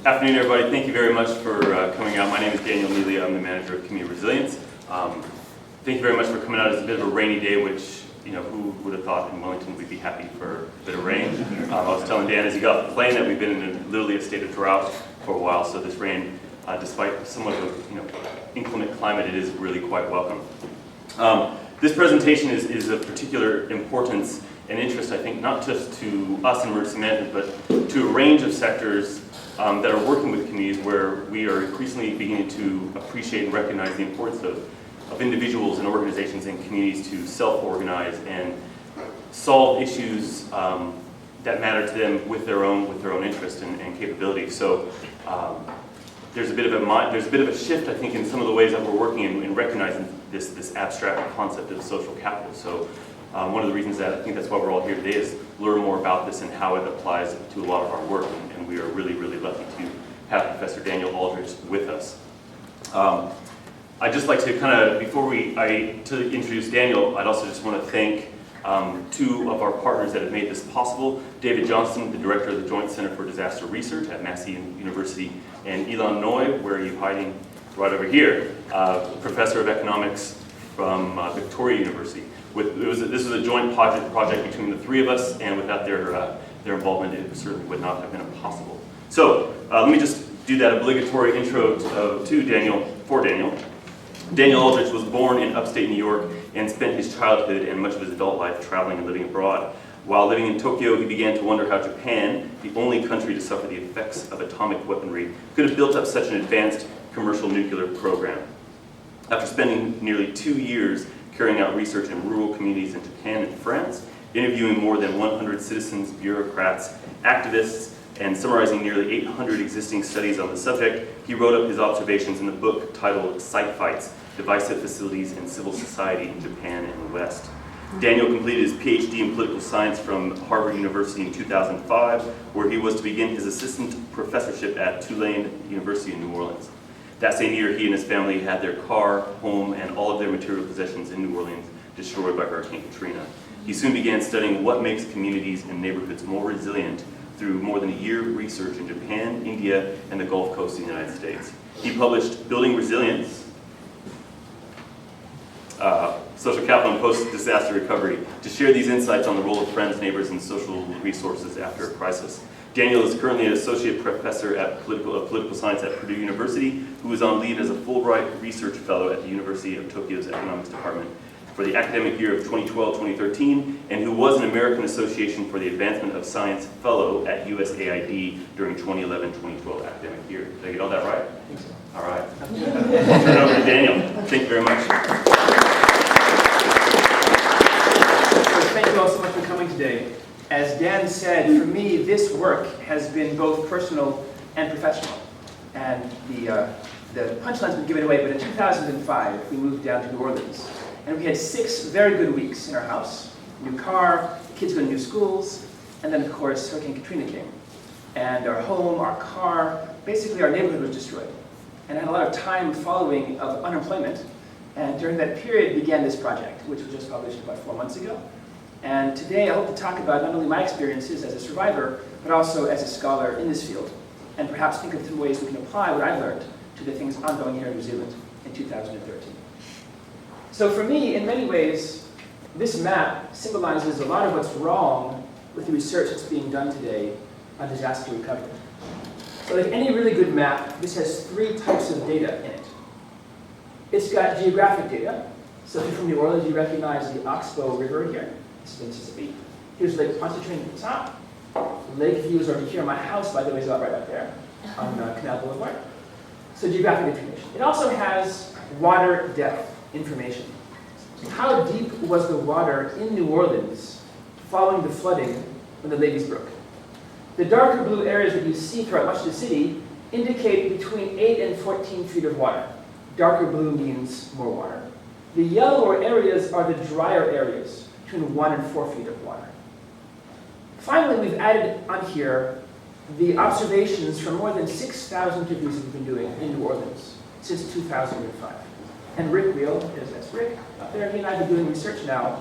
Afternoon, everybody. Thank you very much for coming out. My name is Daniel Aldrich. I'm the manager of Community Resilience. Thank you very much for coming out. It's a bit of a rainy day, which, you know, who would have thought in Wellington we'd be happy for a bit of rain. I was telling Dan as he got off the plane that we've been in literally a state of drought for a while, so this rain, despite somewhat of inclement climate, it is really quite welcome. This presentation is of particular importance and interest, I think, not just to us in emergency management, but to a range of sectors that are working with communities where we are increasingly beginning to appreciate and recognize the importance of individuals and organizations and communities to self-organize and solve issues that matter to them with their own interest and capability. So there's a bit of a shift, I think, in some of the ways that we're working in recognizing this abstract concept of social capital. So one of the reasons that I think that's why we're all here today is learn more about this and how it applies to a lot of our work. And we are really, really lucky to have Professor Daniel Aldrich with us. I'd just like to to introduce Daniel, I'd also just want to thank two of our partners that have made this possible. David Johnston, the director of the Joint Center for Disaster Research at Massey University, and Ilan Noy, where are you hiding? Right over here, professor of economics from Victoria University. This was a joint project between the three of us, and without their involvement, it certainly would not have been possible. So let me just do that obligatory intro to Daniel, for Daniel. Daniel Aldrich was born in upstate New York and spent his childhood and much of his adult life traveling and living abroad. While living in Tokyo, he began to wonder how Japan, the only country to suffer the effects of atomic weaponry, could have built up such an advanced commercial nuclear program. After spending nearly 2 years carrying out research in rural communities in Japan and France, interviewing more than 100 citizens, bureaucrats, activists, and summarizing nearly 800 existing studies on the subject, he wrote up his observations in the book titled Site Fights: Divisive Facilities in Civil Society in Japan and the West. Daniel completed his PhD in political science from Harvard University in 2005, where he was to begin his assistant professorship at Tulane University in New Orleans. That same year, he and his family had their car, home, and all of their material possessions in New Orleans destroyed by Hurricane Katrina. He soon began studying what makes communities and neighborhoods more resilient through more than a year of research in Japan, India, and the Gulf Coast of the United States. He published Building Resilience, Social Capital and Post-Disaster Recovery, to share these insights on the role of friends, neighbors, and social resources after a crisis. Daniel is currently an associate professor of political science at Purdue University, who is on leave as a Fulbright Research Fellow at the University of Tokyo's Economics Department for the academic year of 2012-2013, and who was an American Association for the Advancement of Science Fellow at USAID during 2011-2012 academic year. Did I get all that right? I think so. All right. I'll turn it over to Daniel. Thank you very much. Thank you all so much for coming today. As Dan said, for me, this work has been both personal and professional. And the punchline's been given away, but in 2005, we moved down to New Orleans. And we had 6 very good weeks in our house. New car, kids going to new schools, and then, of course, Hurricane Katrina came. And our home, our car, basically our neighborhood was destroyed. And I had a lot of time following of unemployment. And during that period began this project, which was just published about 4 months ago. And today I hope to talk about not only my experiences as a survivor, but also as a scholar in this field, and perhaps think of some ways we can apply what I've learned to the things ongoing here in New Zealand in 2013. So for me, in many ways, this map symbolizes a lot of what's wrong with the research that's being done today on disaster recovery. So like any really good map, this has 3 types of data in it. It's got geographic data. So if you're from New Orleans, you recognize the Oxbow River here. It's Mississippi. Here's Lake Pontchartrain at the top. Lake views over here. My house, by the way, is right up there on Canal Boulevard. So geographic information. It also has water depth information. How deep was the water in New Orleans following the flooding when the levees broke? The darker blue areas that you see throughout much of the city indicate between 8 and 14 feet of water. Darker blue means more water. The yellower areas are the drier areas, between 1 and 4 feet of water. Finally, we've added on here the observations from more than 6,000 interviews that we've been doing in New Orleans since 2005. And Rick Wheel, that's Rick up there, he and I have been doing research now,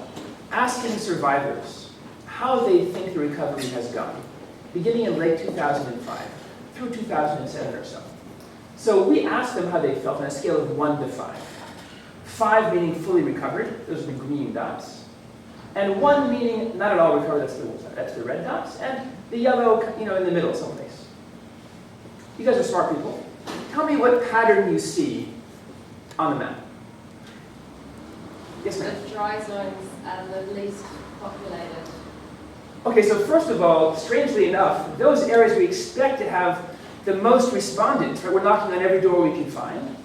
asking survivors how they think the recovery has gone, beginning in late 2005, through 2007 or so. So we asked them how they felt on a scale of 1 to 5. 5 meaning fully recovered, those are the green dots. And 1 meaning not at all recovered, that's the red dots. And the yellow, in the middle someplace. You guys are smart people. Tell me what pattern you see on the map. Yes, ma'am? The dry zones and the least populated. Okay, so first of all, strangely enough, those areas we expect to have the most respondents, right? We're knocking on every door we can find.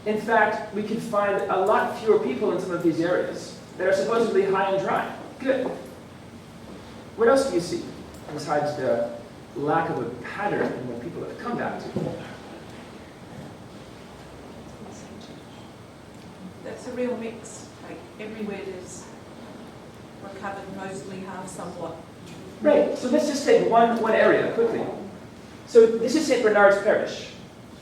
In fact, we can find a lot fewer people in some of these areas that are supposedly high and dry. Good. What else do you see besides the lack of a pattern in what people have come back to? That's a real mix. Like everywhere there's recovered, mostly have somewhat. Right, so let's just take one area quickly. So this is St. Bernard's Parish.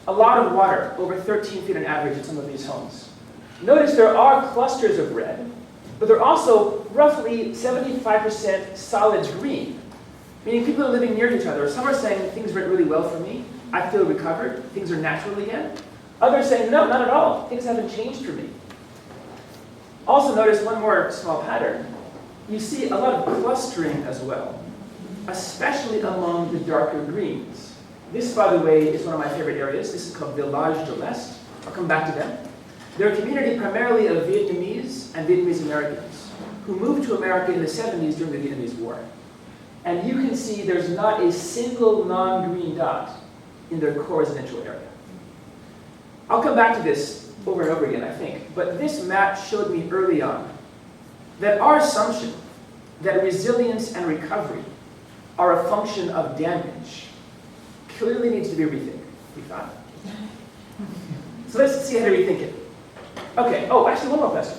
A lot of water, over 13 feet on average in some of these homes. Notice there are clusters of red, but they're also roughly 75% solid green, meaning people are living near each other. Some are saying things went really well for me, I feel recovered, things are natural again. Others saying, no, not at all, things haven't changed for me. Also notice one more small pattern. You see a lot of clustering as well, especially among the darker greens. This, by the way, is one of my favorite areas. This is called Village de l'Est. I'll come back to them. They're a community primarily of Vietnamese and Vietnamese Americans who moved to America in the 70s during the Vietnamese War. And you can see there's not a single non-green dot in their core residential area. I'll come back to this over and over again, I think. But this map showed me early on that our assumption that resilience and recovery are a function of damage clearly needs to be rethink. We thought. So let's see how to rethink it. Okay, actually one more question.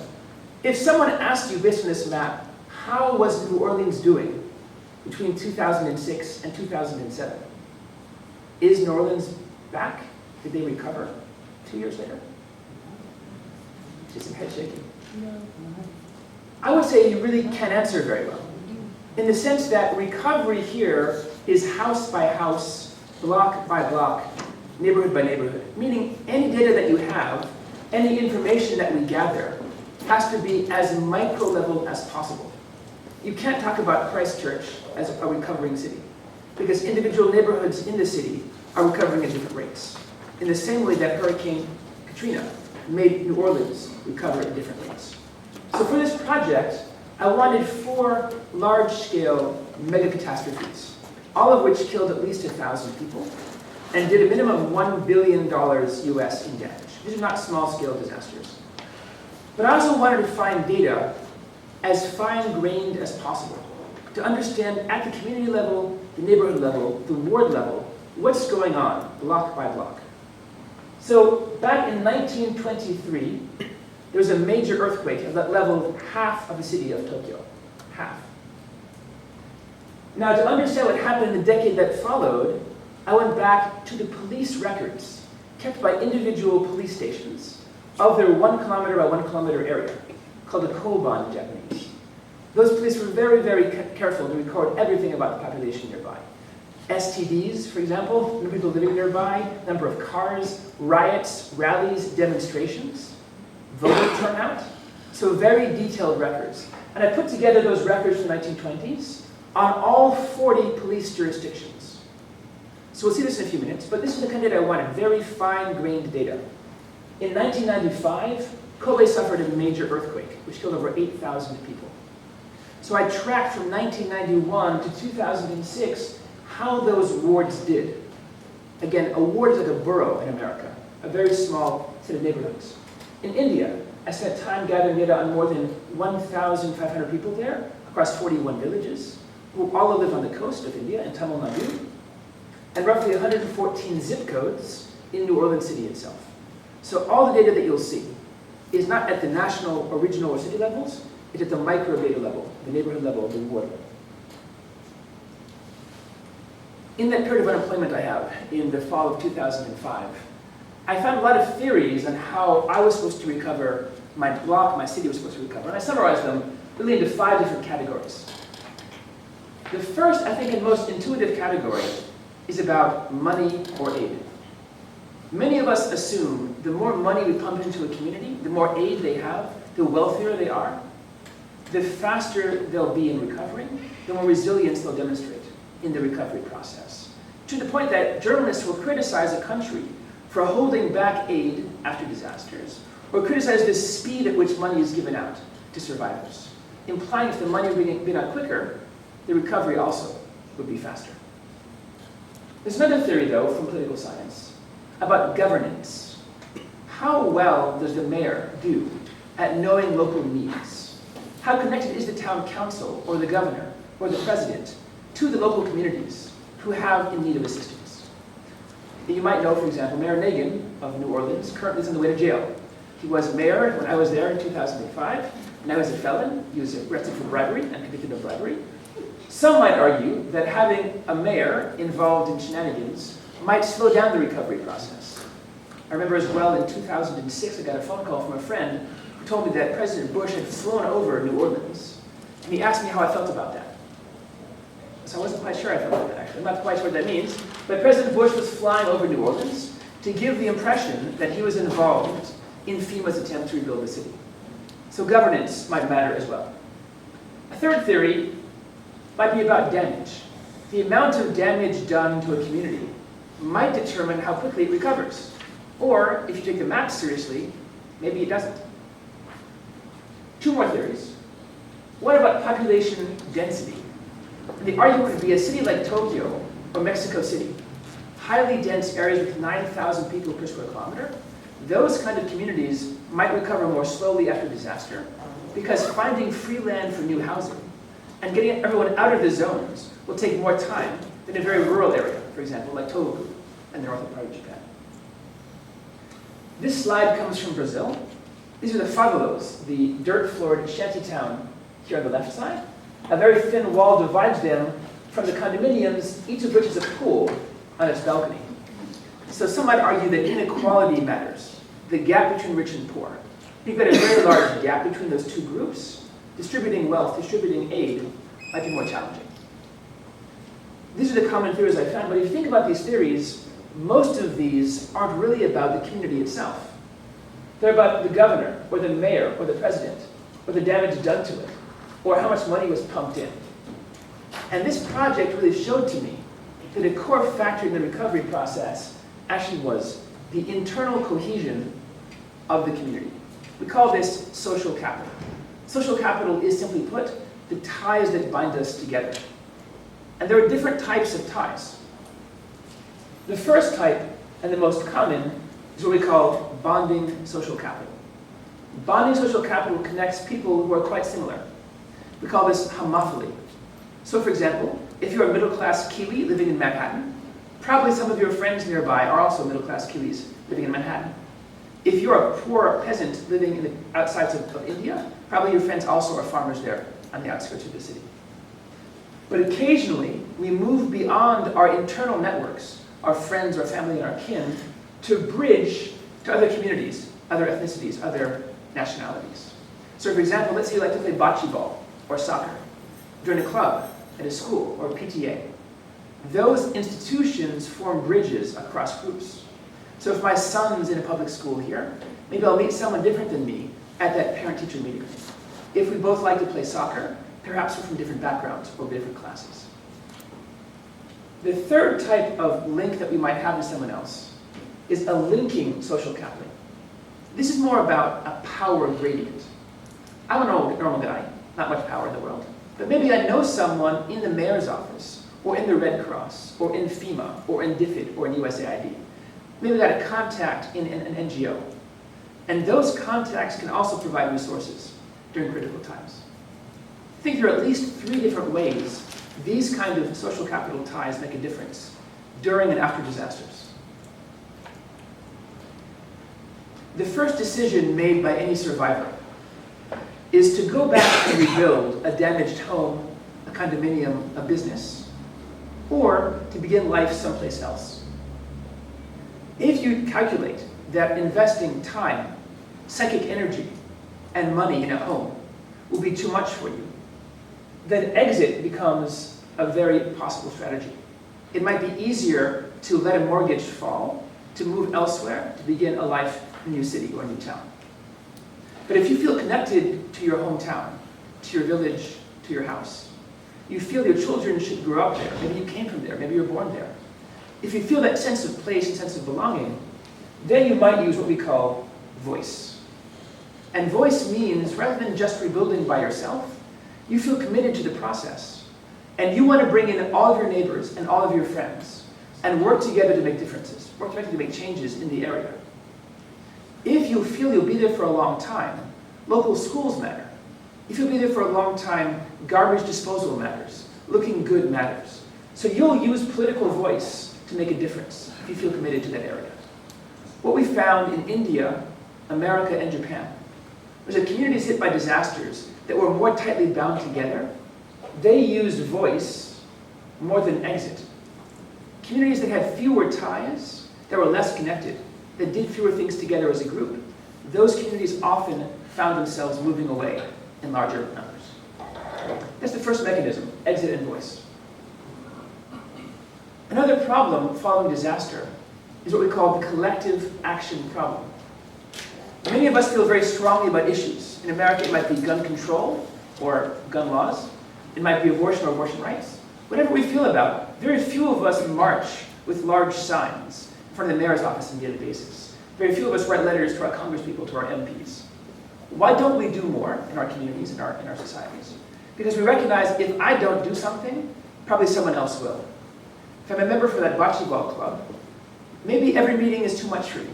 If someone asked you based on this map, how was New Orleans doing between 2006 and 2007? Is New Orleans back? Did they recover 2 years later? Just some head shaking. No. I would say you really can't answer very well, in the sense that recovery here is house by house, block by block, neighborhood by neighborhood, meaning any data that you have, any information that we gather, has to be as micro level as possible. You can't talk about Christchurch as a recovering city, because individual neighborhoods in the city are recovering at different rates, in the same way that Hurricane Katrina made New Orleans recover at different rates. So for this project, I wanted 4 large-scale mega catastrophes, all of which killed at least 1,000 people, and did a minimum of $1 billion US in damage. These are not small-scale disasters. But I also wanted to find data as fine-grained as possible, to understand at the community level, the neighborhood level, the ward level, what's going on, block by block. So back in 1923, there was a major earthquake that leveled half of the city of Tokyo. Half. Now, to understand what happened in the decade that followed, I went back to the police records kept by individual police stations of their 1 kilometer by 1 kilometer area, called a koban in Japanese. Those police were very, very careful to record everything about the population nearby. STDs, for example, number of people living nearby, number of cars, riots, rallies, demonstrations, voter turnout. So very detailed records. And I put together those records from the 1920s on all 40 police jurisdictions. So we'll see this in a few minutes, but this is the kind of data I wanted, very fine-grained data. In 1995, Kobe suffered a major earthquake, which killed over 8,000 people. So I tracked from 1991 to 2006 how those wards did. Again, a ward is like a borough in America, a very small set of neighborhoods. In India, I spent time gathering data on more than 1,500 people there, across 41 villages, who all live on the coast of India in Tamil Nadu, and roughly 114 zip codes in New Orleans City itself. So all the data that you'll see is not at the national or regional or city levels, it's at the micro data level, the neighborhood level, the ward level. In that period of unemployment I have, in the fall of 2005, I found a lot of theories on how I was supposed to recover my block, my city was supposed to recover, and I summarized them really into 5 different categories. The first, I think, and most intuitive category is about money or aid. Many of us assume the more money we pump into a community, the more aid they have, the wealthier they are, the faster they'll be in recovering, the more resilience they'll demonstrate in the recovery process. To the point that journalists will criticize a country for holding back aid after disasters, or criticize the speed at which money is given out to survivors, implying if the money were being given out quicker, the recovery also would be faster. There's another theory, though, from political science about governance. How well does the mayor do at knowing local needs? How connected is the town council, or the governor, or the president to the local communities who have in need of assistance? You might know, for example, Mayor Nagin of New Orleans currently is on the way to jail. He was mayor when I was there in 2005, and I was a felon. He was arrested for bribery and convicted of bribery. Some might argue that having a mayor involved in shenanigans might slow down the recovery process. I remember as well in 2006, I got a phone call from a friend who told me that President Bush had flown over New Orleans, and he asked me how I felt about that. So I wasn't quite sure I felt about that, actually. I'm not quite sure what that means, but President Bush was flying over New Orleans to give the impression that he was involved in FEMA's attempt to rebuild the city. So governance might matter as well. A third theory might be about damage. The amount of damage done to a community might determine how quickly it recovers. Or, if you take the map seriously, maybe it doesn't. Two more theories. What about population density? The argument could be a city like Tokyo or Mexico City, highly dense areas with 9,000 people per square kilometer. Those kind of communities might recover more slowly after disaster because finding free land for new housing and getting everyone out of the zones will take more time than a very rural area, for example, like Tohoku and the northern part of Japan. This slide comes from Brazil. These are the favelas, the dirt-floored shanty town here on the left side. A very thin wall divides them from the condominiums, each of which is a pool on its balcony. So some might argue that inequality matters, the gap between rich and poor. You've got a very large gap between those two groups. Distributing wealth, distributing aid might be more challenging. These are the common theories I found, but if you think about these theories, most of these aren't really about the community itself. They're about the governor, or the mayor, or the president, or the damage done to it, or how much money was pumped in. And this project really showed to me that a core factor in the recovery process actually was the internal cohesion of the community. We call this social capital. Social capital is, simply put, the ties that bind us together. And there are different types of ties. The first type, and the most common, is what we call bonding social capital. Bonding social capital connects people who are quite similar. We call this homophily. So for example, if you're a middle-class Kiwi living in Manhattan, probably some of your friends nearby are also middle-class Kiwis living in Manhattan. If you're a poor peasant living in the outsides of India, probably your friends also are farmers there on the outskirts of the city. But occasionally, we move beyond our internal networks, our friends, our family, and our kin, to bridge to other communities, other ethnicities, other nationalities. So for example, let's say you like to play bocce ball or soccer, join a club at a school or a PTA. Those institutions form bridges across groups. So if my son's in a public school here, maybe I'll meet someone different than me at that parent-teacher meeting. If we both like to play soccer, perhaps we're from different backgrounds or different classes. The third type of link that we might have with someone else is a linking social capital. This is more about a power gradient. I'm a normal guy, not much power in the world, but maybe I know someone in the mayor's office, or in the Red Cross, or in FEMA, or in DFID, or in USAID. Maybe I got a contact in an NGO. And those contacts can also provide resources during critical times. I think there are at least 3 different ways these kind of social capital ties make a difference during and after disasters. The first decision made by any survivor is to go back and rebuild a damaged home, a condominium, a business, or to begin life someplace else. If you calculate that investing time, psychic energy, and money in a home will be too much for you, then exit becomes a very possible strategy. It might be easier to let a mortgage fall, to move elsewhere, to begin a life in a new city or a new town. But if you feel connected to your hometown, to your village, to your house, you feel your children should grow up there, maybe you came from there, maybe you were born there. If you feel that sense of place and sense of belonging, then you might use what we call voice. And voice means, rather than just rebuilding by yourself, you feel committed to the process. And you want to bring in all of your neighbors and all of your friends and work together to make differences, work together to make changes in the area. If you feel you'll be there for a long time, local schools matter. If you'll be there for a long time, garbage disposal matters. Looking good matters. So you'll use political voice to make a difference if you feel committed to that area. What we found in India, America, and Japan was that communities hit by disasters that were more tightly bound together, they used voice more than exit. Communities that had fewer ties, that were less connected, that did fewer things together as a group, those communities often found themselves moving away in larger numbers. That's the first mechanism, exit and voice. Another problem following disaster is what we call the collective action problem. Many of us feel very strongly about issues. In America, it might be gun control or gun laws. It might be abortion or abortion rights. Whatever we feel about, very few of us march with large signs in front of the mayor's office on a daily basis. Very few of us write letters to our congresspeople, to our MPs. Why don't we do more in our communities, in our societies? Because we recognize if I don't do something, probably someone else will. If I'm a member for that bocce ball club, maybe every meeting is too much for me.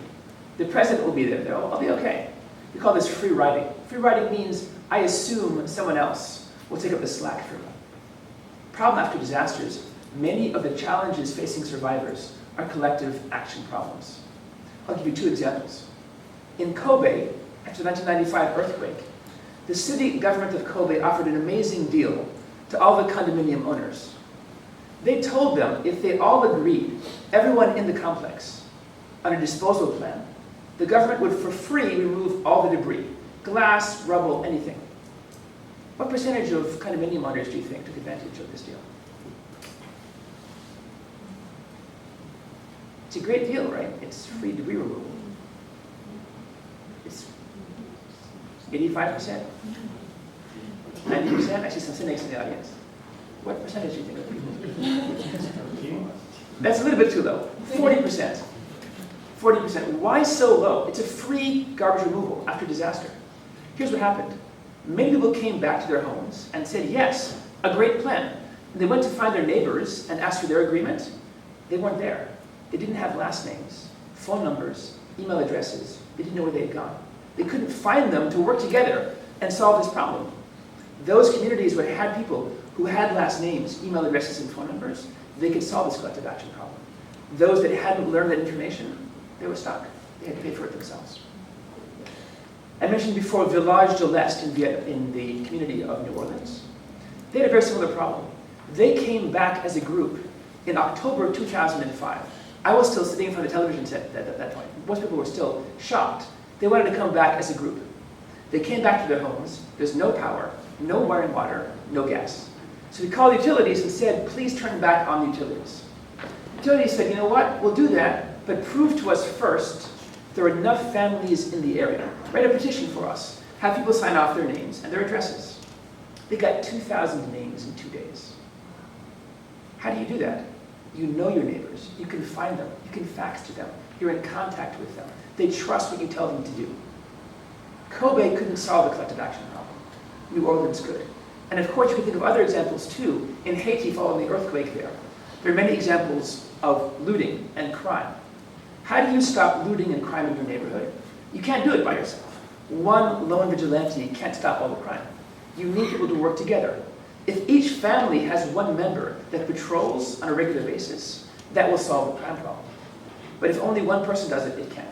The president will be there, though. I'll be okay. We call this free riding. Free riding means I assume someone else will take up the slack for me. Problem after disasters, many of the challenges facing survivors are collective action problems. I'll give you two examples. In Kobe, after the 1995 earthquake, the city government of Kobe offered an amazing deal to all the condominium owners. They told them if they all agreed, everyone in the complex, on a disposal plan, the government would for free remove all the debris, glass, rubble, anything. What percentage of condominium owners do you think took advantage of this deal? It's a great deal, right? It's free debris removal. It's 85%? 90%? I see some cynics in the audience. What percentage do you think of people? That's a little bit too low. 40%. 40%. Why so low? It's a free garbage removal after disaster. Here's what happened. Many people came back to their homes and said, yes, a great plan. They went to find their neighbors and asked for their agreement. They weren't there. They didn't have last names, phone numbers, email addresses. They didn't know where they had gone. They couldn't find them to work together and solve this problem. Those communities where had people who had last names, email addresses, and phone numbers, they could solve this collective action problem. Those that hadn't learned that information, they were stuck. They had to pay for it themselves. I mentioned before Village de l'Est in the community of New Orleans. They had a very similar problem. They came back as a group in October of 2005. I was still sitting in front of the television set at that point. Most people were still shocked. They wanted to come back as a group. They came back to their homes. There's no power, no running water, no gas. So we called utilities and said, please turn back on the utilities. Utilities said, you know what, we'll do that, but prove to us first there are enough families in the area. Write a petition for us. Have people sign off their names and their addresses. They got 2,000 names in 2 days. How do you do that? You know your neighbors. You can find them. You can fax to them. You're in contact with them. They trust what you tell them to do. Kobe couldn't solve the collective action problem. New Orleans could. And of course, you can think of other examples too. In Haiti, following the earthquake there are many examples of looting and crime. How do you stop looting and crime in your neighborhood? You can't do it by yourself. One lone vigilante can't stop all the crime. You need people to work together. If each family has one member that patrols on a regular basis, that will solve the crime problem. But if only one person does it, it can't.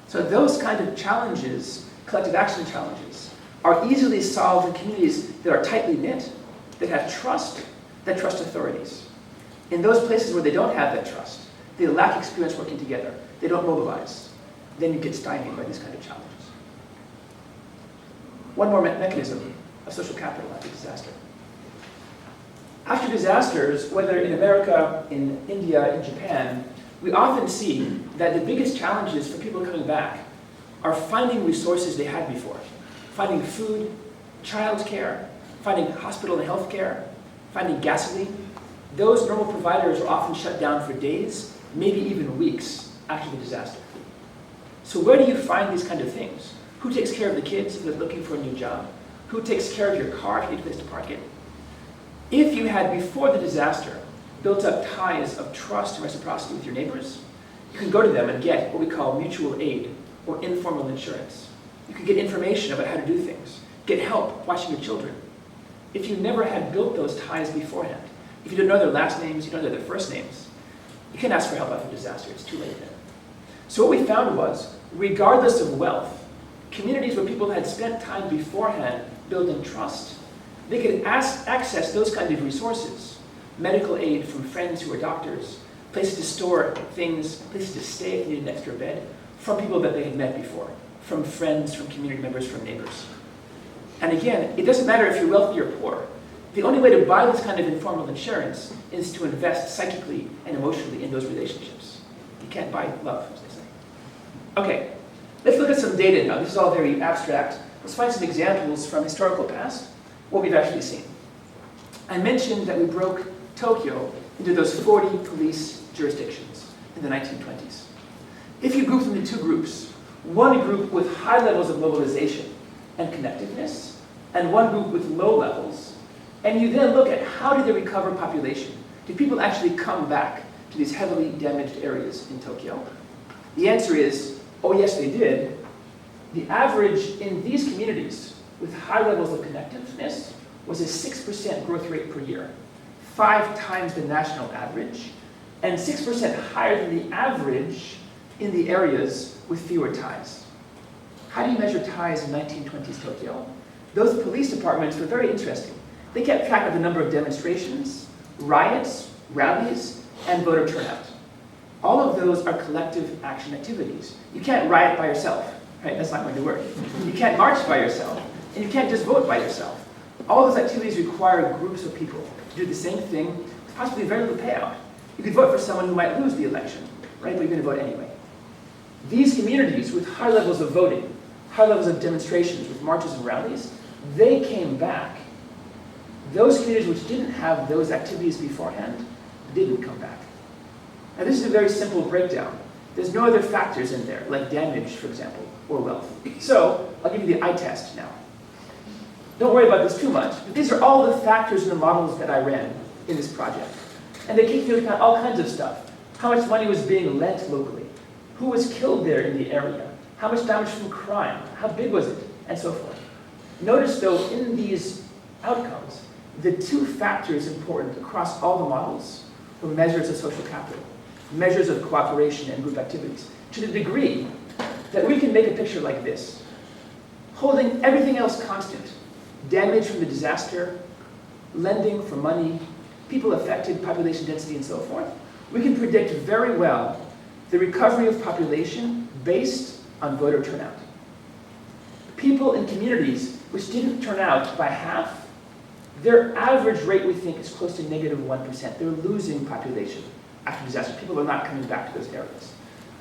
So those kind of challenges, collective action challenges, are easily solved in communities that are tightly knit, that have trust, that trust authorities. In those places where they don't have that trust, they lack experience working together, they don't mobilize, then you get stymied by these kind of challenges. One more mechanism of social capital after disaster. After disasters, whether in America, in India, in Japan, we often see that the biggest challenges for people coming back are finding resources they had before. Finding food, childcare, finding hospital and health care, finding gasoline. Those normal providers are often shut down for days, maybe even weeks after the disaster. So where do you find these kind of things? Who takes care of the kids if they're looking for a new job? Who takes care of your car if you need a place to park it? If you had, before the disaster, built up ties of trust and reciprocity with your neighbors, you can go to them and get what we call mutual aid or informal insurance. You can get information about how to do things, get help watching your children. If you never had built those ties beforehand, if you don't know their last names, you don't know their first names, you can't ask for help after disaster, it's too late then. So what we found was, regardless of wealth, communities where people had spent time beforehand building trust, they could access those kind of resources. Medical aid from friends who are doctors, places to store things, places to stay if you needed an extra bed, from people that they had met before, from friends, from community members, from neighbors. And again, it doesn't matter if you're wealthy or poor. The only way to buy this kind of informal insurance is to invest psychically and emotionally in those relationships. You can't buy love, as they say. Okay, let's look at some data now. This is all very abstract. Let's find some examples from historical past, what we've actually seen. I mentioned that we broke Tokyo into those 40 police jurisdictions in the 1920s. If you group them into two groups, one group with high levels of mobilization and connectiveness, and one group with low levels, and you then look at how did they recover population? Did people actually come back to these heavily damaged areas in Tokyo? The answer is, oh yes they did. The average in these communities with high levels of connectiveness was a 6% growth rate per year, 5 times the national average, and 6% higher than the average in the areas with fewer ties. How do you measure ties in 1920s Tokyo? Those police departments were very interesting. They kept track of the number of demonstrations, riots, rallies, and voter turnout. All of those are collective action activities. You can't riot by yourself, right? That's not going to work. You can't march by yourself, and you can't just vote by yourself. All those activities require groups of people to do the same thing with possibly very little payout. You could vote for someone who might lose the election, right? But you're going to vote anyway. These communities with high levels of voting, high levels of demonstrations with marches and rallies, they came back. Those communities which didn't have those activities beforehand didn't come back. Now this is a very simple breakdown. There's no other factors in there, like damage, for example, or wealth. So I'll give you the eye test now. Don't worry about this too much, but these are all the factors in the models that I ran in this project. And they take into account all kinds of stuff. How much money was being lent locally? Who was killed there in the area? How much damage from crime? How big was it? And so forth. Notice though, in these outcomes, the two factors important across all the models were measures of social capital, measures of cooperation and group activities, to the degree that we can make a picture like this. Holding everything else constant, damage from the disaster, lending for money, people affected, population density, and so forth, we can predict very well the recovery of population based on voter turnout. People in communities which didn't turn out by half, their average rate, we think, is close to -1%. They're losing population after disaster. People are not coming back to those areas.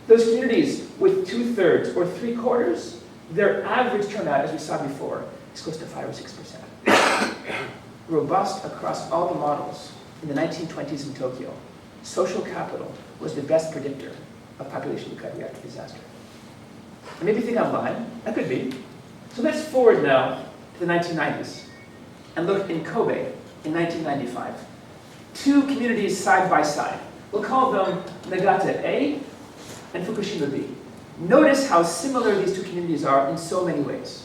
Those communities with 2/3 or 3/4, their average turnout, as we saw before, is close to 5 or 6%. Robust across all the models in the 1920s in Tokyo, social capital was the best predictor of population recovery after disaster. And maybe you think I'm lying. That could be. So let's forward now to the 1990s and look in Kobe in 1995. 2 communities side by side. We'll call them Nagata A and Fukushima B. Notice how similar these 2 communities are in so many ways.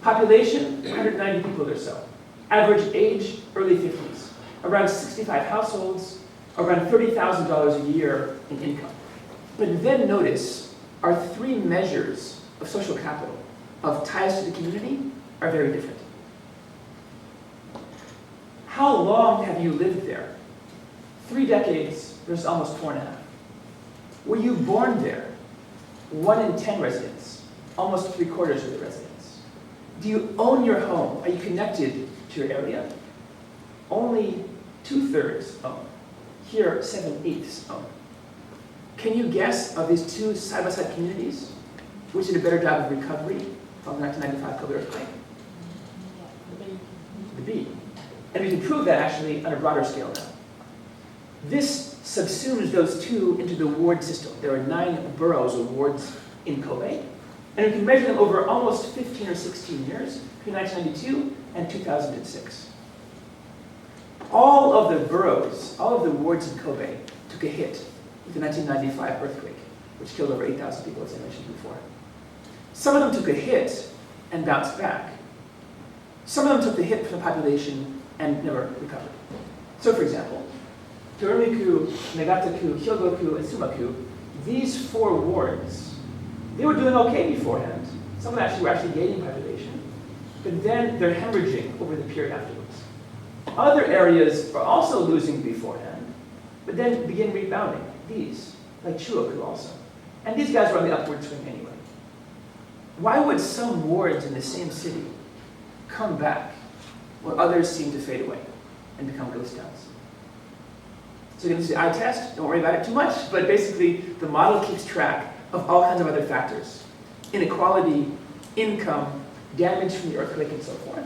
Population, 190 people or so. Average age, early 50s. Around 65 households, around $30,000 a year in income. But then notice our 3 measures of social capital, of ties to the community, are very different. How long have you lived there? 3 decades versus almost 4.5. Were you born there? 1 in 10 residents, almost 3/4 of the residents. Do you own your home? Are you connected to your area? Only 2/3 own. Here, 7/8 own. Can you guess, of these two side-by-side communities, which did a better job of recovery from the 1995 Kobe earthquake? The B. And we can prove that actually on a broader scale now. This subsumes those two into the ward system. There are 9 boroughs or wards in Kobe, and we can measure them over almost 15 or 16 years, between 1992 and 2006. All of the boroughs, all of the wards in Kobe took a hit with the 1995 earthquake, which killed over 8,000 people, as I mentioned before. Some of them took a hit and bounced back. Some of them took the hit from the population and never recovered. So, for example, Torumiku, Nagataku, Hyogoku, and Sumaku, these 4 wards, they were doing okay beforehand. Some of them were actually gaining population, but then they're hemorrhaging over the period afterwards. Other areas are also losing beforehand, but then begin rebounding. These, like Chuoku also. And these guys were on the upward swing anyway. Why would some wards in the same city come back while others seem to fade away and become ghost towns? So this is the eye test. Don't worry about it too much, but basically the model keeps track of all kinds of other factors. Inequality, income, damage from the earthquake, and so forth.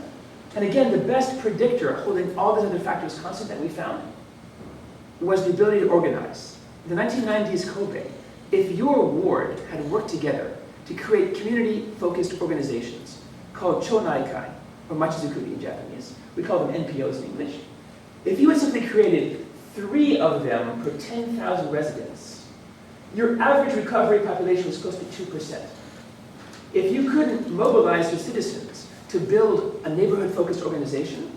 And again, the best predictor holding all these other factors constant that we found was the ability to organize. In the 1990s Kobe, if your ward had worked together to create community-focused organizations called chonaikai, or machizukuri in Japanese, we call them NPOs in English. If you had simply created 3 of them per 10,000 residents, your average recovery population was close to 2%. If you couldn't mobilize your citizens to build a neighborhood-focused organization,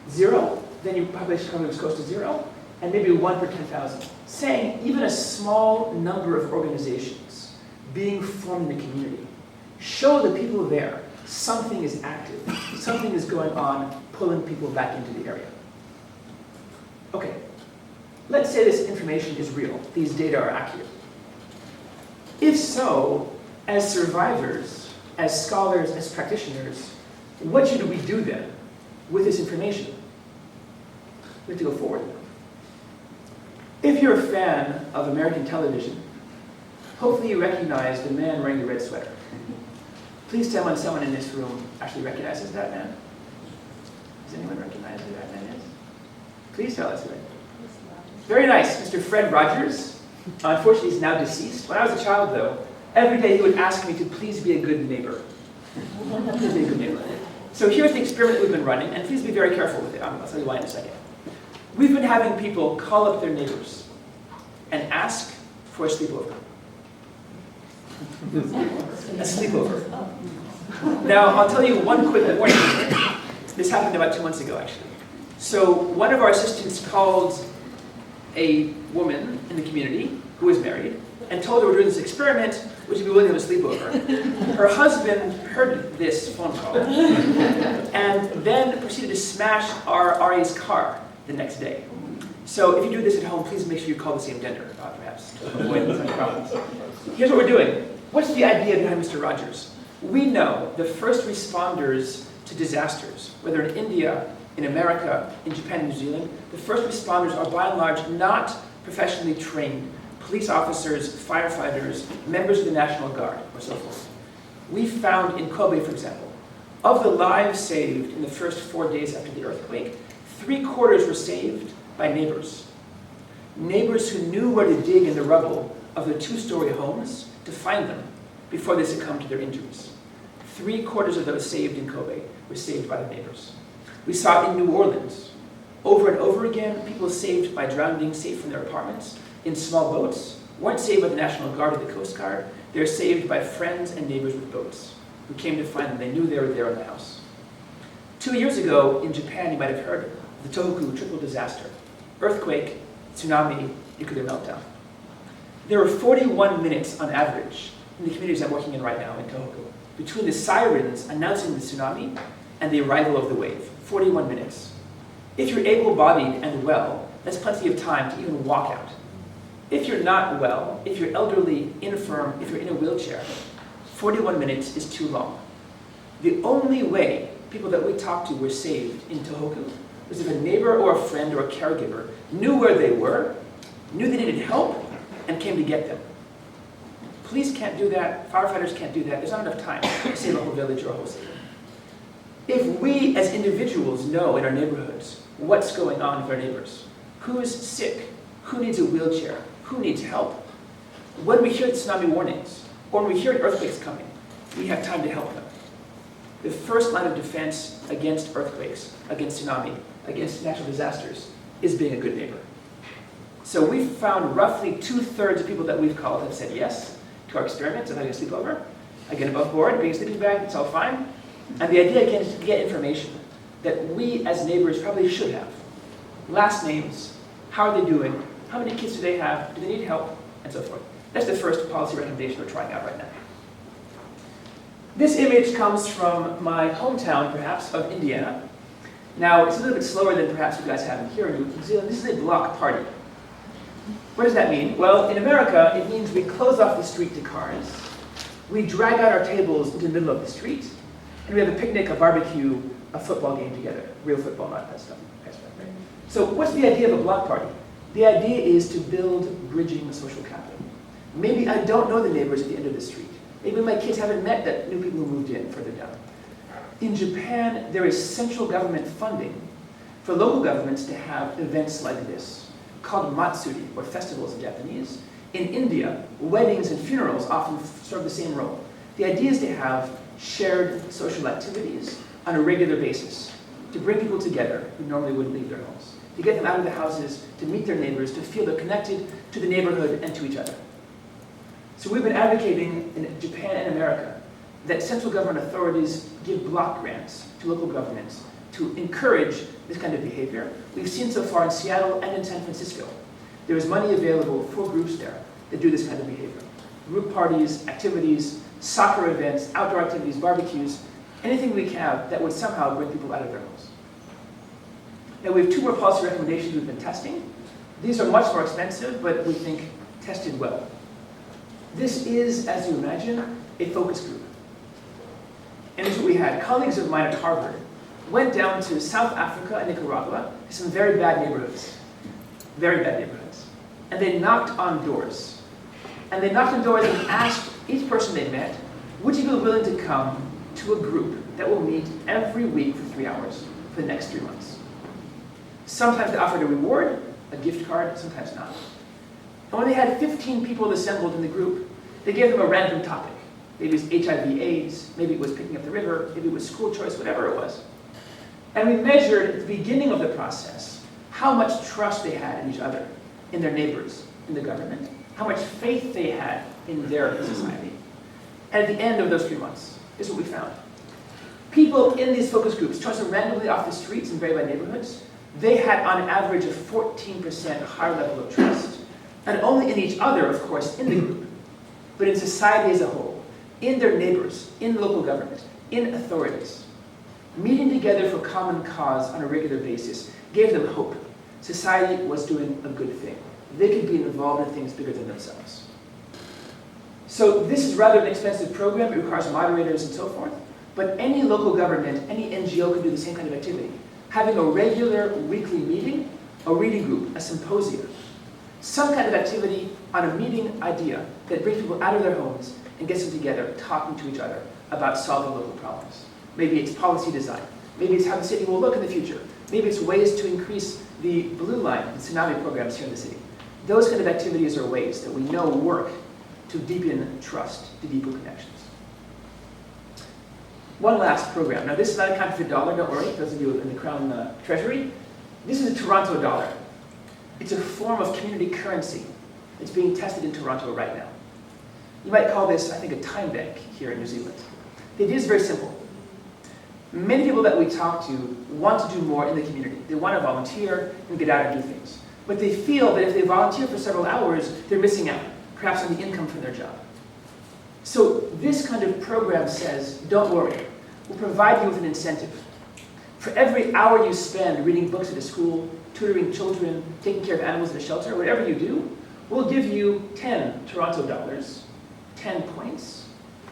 0, then your population recovery was close to 0, and maybe 1 per 10,000. Saying even a small number of organizations being formed in the community show the people there something is active, something is going on, pulling people back into the area. Okay, let's say this information is real, these data are accurate. If so, as survivors, as scholars, as practitioners, what should we do then with this information? We have to go forward. If you're a fan of American television, hopefully you recognize the man wearing the red sweater. Please tell me someone in this room actually recognizes that man. Does anyone recognize who that man is? Please tell us who it is. Very nice, Mr. Fred Rogers. Unfortunately, he's now deceased. When I was a child, though, every day he would ask me to please be a good neighbor. Please be a good neighbor. So here's the experiment we've been running, and please be very careful with it. I'll tell you why in a second. We've been having people call up their neighbors and ask for a sleepover. A sleepover. Now, I'll tell you one quick warning. This happened about 2 months ago, actually. So one of our assistants called a woman in the community who was married and told her we're doing this experiment, would you be willing to have a sleepover? Her husband heard this phone call and then proceeded to smash our RA's car the next day. So if you do this at home, please make sure you call the same gender, perhaps, to avoid such problems. Here's what we're doing. What's the idea behind Mr. Rogers? We know the first responders to disasters, whether in India, in America, in Japan, and New Zealand, the first responders are by and large not professionally trained police officers, firefighters, members of the National Guard, or so forth. We found in Kobe, for example, of the lives saved in the first 4 days after the earthquake, 3/4 were saved by neighbors. Neighbors who knew where to dig in the rubble of their 2-story homes to find them before they succumbed to their injuries. 3/4 of those saved in Kobe were saved by the neighbors. We saw it in New Orleans. Over and over again, people saved by drowning, safe from their apartments, in small boats, weren't saved by the National Guard or the Coast Guard. They were saved by friends and neighbors with boats who came to find them. They knew they were there in the house. 2 years ago in Japan, you might have heard of the Tohoku triple disaster: earthquake, tsunami, nuclear meltdown. There were 41 minutes on average in the communities I'm working in right now in Tohoku between the sirens announcing the tsunami and the arrival of the wave. 41 minutes. If you're able-bodied and well, that's plenty of time to even walk out. If you're not well, if you're elderly, infirm, if you're in a wheelchair, 41 minutes is too long. The only way people that we talked to were saved in Tohoku was if a neighbor or a friend or a caregiver knew where they were, knew they needed help, and came to get them. Police can't do that, firefighters can't do that, there's not enough time to save a whole village or a whole city. If we as individuals know in our neighborhoods what's going on with our neighbors, who's sick, who needs a wheelchair, who needs help, when we hear the tsunami warnings, or when we hear an earthquake's coming, we have time to help them. The first line of defense against earthquakes, against tsunami, against natural disasters, is being a good neighbor. So we've found roughly 2/3 of people that we've called have said yes to our experiments of having a sleepover. I get above board, bring a sleeping bag, it's all fine. And the idea again is to get information that we as neighbors probably should have. Last names, how are they doing, how many kids do they have, do they need help, and so forth. That's the first policy recommendation we're trying out right now. This image comes from my hometown, perhaps, of Indiana. Now, it's a little bit slower than perhaps you guys have here in New Zealand. This is a block party. What does that mean? Well, in America, it means we close off the street to cars, we drag out our tables into the middle of the street, and we have a picnic, a barbecue, a football game together. Real football, not that stuff. Right? So what's the idea of a block party? The idea is to build bridging social capital. Maybe I don't know the neighbors at the end of the street. Maybe my kids haven't met the new people who moved in further down. In Japan, there is central government funding for local governments to have events like this, called matsuri, or festivals in Japanese. In India, weddings and funerals often serve the same role. The idea is to have shared social activities on a regular basis, to bring people together who normally wouldn't leave their homes, to get them out of the houses, to meet their neighbors, to feel they're connected to the neighborhood and to each other. So we've been advocating in Japan and America that central government authorities give block grants to local governments to encourage this kind of behavior. We've seen so far in Seattle and in San Francisco, there is money available for groups there that do this kind of behavior. Group parties, activities, soccer events, outdoor activities, barbecues, anything we can that would somehow bring people out of their homes. Now we have 2 more policy recommendations we've been testing. These are much more expensive, but we think tested well. This is, as you imagine, a focus group. And here's what we had. Colleagues of mine at Harvard went down to South Africa and Nicaragua, some very bad neighborhoods. Very bad neighborhoods. And they knocked on doors. And they knocked on doors and asked each person they met, would you be willing to come to a group that will meet every week for 3 hours for the next 3 months? Sometimes they offered a reward, a gift card, sometimes not. And when they had 15 people assembled in the group, they gave them a random topic. Maybe it was HIV/AIDS, maybe it was picking up the river, maybe it was school choice, whatever it was. And we measured at the beginning of the process how much trust they had in each other, in their neighbors, in the government, how much faith they had in their society. And at the end of those 3 months, this is what we found. People in these focus groups, chosen randomly off the streets in very bad neighborhoods, they had on average a 14% higher level of trust. And only in each other, of course, in the group, but in society as a whole, in their neighbors, in local government, in authorities. Meeting together for common cause on a regular basis gave them hope. Society was doing a good thing. They could be involved in things bigger than themselves. So this is rather an expensive program. It requires moderators and so forth. But any local government, any NGO can do the same kind of activity. Having a regular weekly meeting, a reading group, a symposium, some kind of activity on a meeting idea that brings people out of their homes and gets them together, talking to each other about solving local problems. Maybe it's policy design. Maybe it's how the city will look in the future. Maybe it's ways to increase the blue line, the tsunami programs here in the city. Those kind of activities are ways that we know work to deepen trust, to deepen connections. One last program. Now this is not a counterfeit dollar, don't worry, those of you in the Crown Treasury. This is a Toronto dollar. It's a form of community currency. It's being tested in Toronto right now. You might call this, I think, a time bank here in New Zealand. The idea is very simple. Many people that we talk to want to do more in the community. They want to volunteer and get out and do things. But they feel that if they volunteer for several hours, they're missing out, perhaps on the income from their job. So this kind of program says, don't worry, we'll provide you with an incentive. For every hour you spend reading books at a school, tutoring children, taking care of animals at a shelter, whatever you do, we'll give you 10 Toronto dollars, 10 points.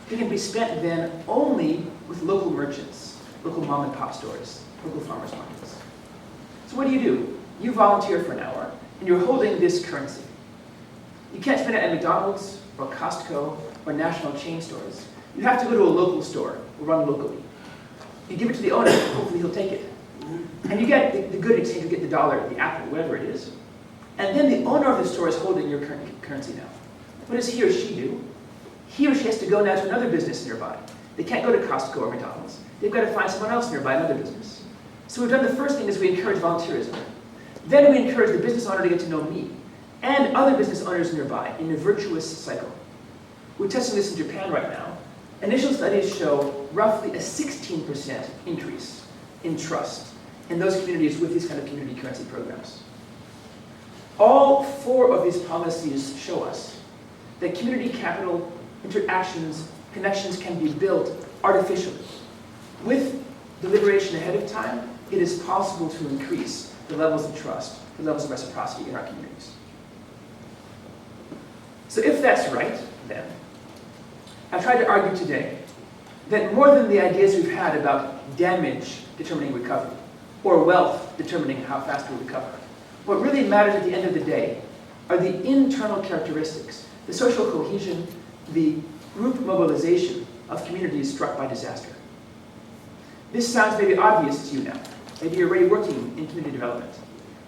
They can be spent then only with local merchants, local mom and pop stores, local farmers markets. So what do? You volunteer for an hour, and you're holding this currency. You can't spend it at McDonald's, or Costco, or national chain stores. You have to go to a local store, run locally. You give it to the owner, hopefully he'll take it. And you get the good exchange, you get the dollar, the apple, whatever it is. And then the owner of the store is holding your currency now. What does he or she do? He or she has to go now to another business nearby. They can't go to Costco or McDonald's. They've got to find someone else nearby, another business. So we've done the first thing is we encourage volunteerism. Then we encourage the business owner to get to know me and other business owners nearby in a virtuous cycle. We're testing this in Japan right now. Initial studies show roughly a 16% increase in trust in those communities with these kind of community currency programs. All 4 of these policies show us that community capital interactions, connections can be built artificially. With deliberation ahead of time, it is possible to increase the levels of trust, the levels of reciprocity in our communities. So if that's right, then, I've tried to argue today that more than the ideas we've had about damage determining recovery, or wealth determining how fast we recover, what really matters at the end of the day are the internal characteristics, the social cohesion, the group mobilization of communities struck by disaster. This sounds maybe obvious to you now. Maybe you're already working in community development.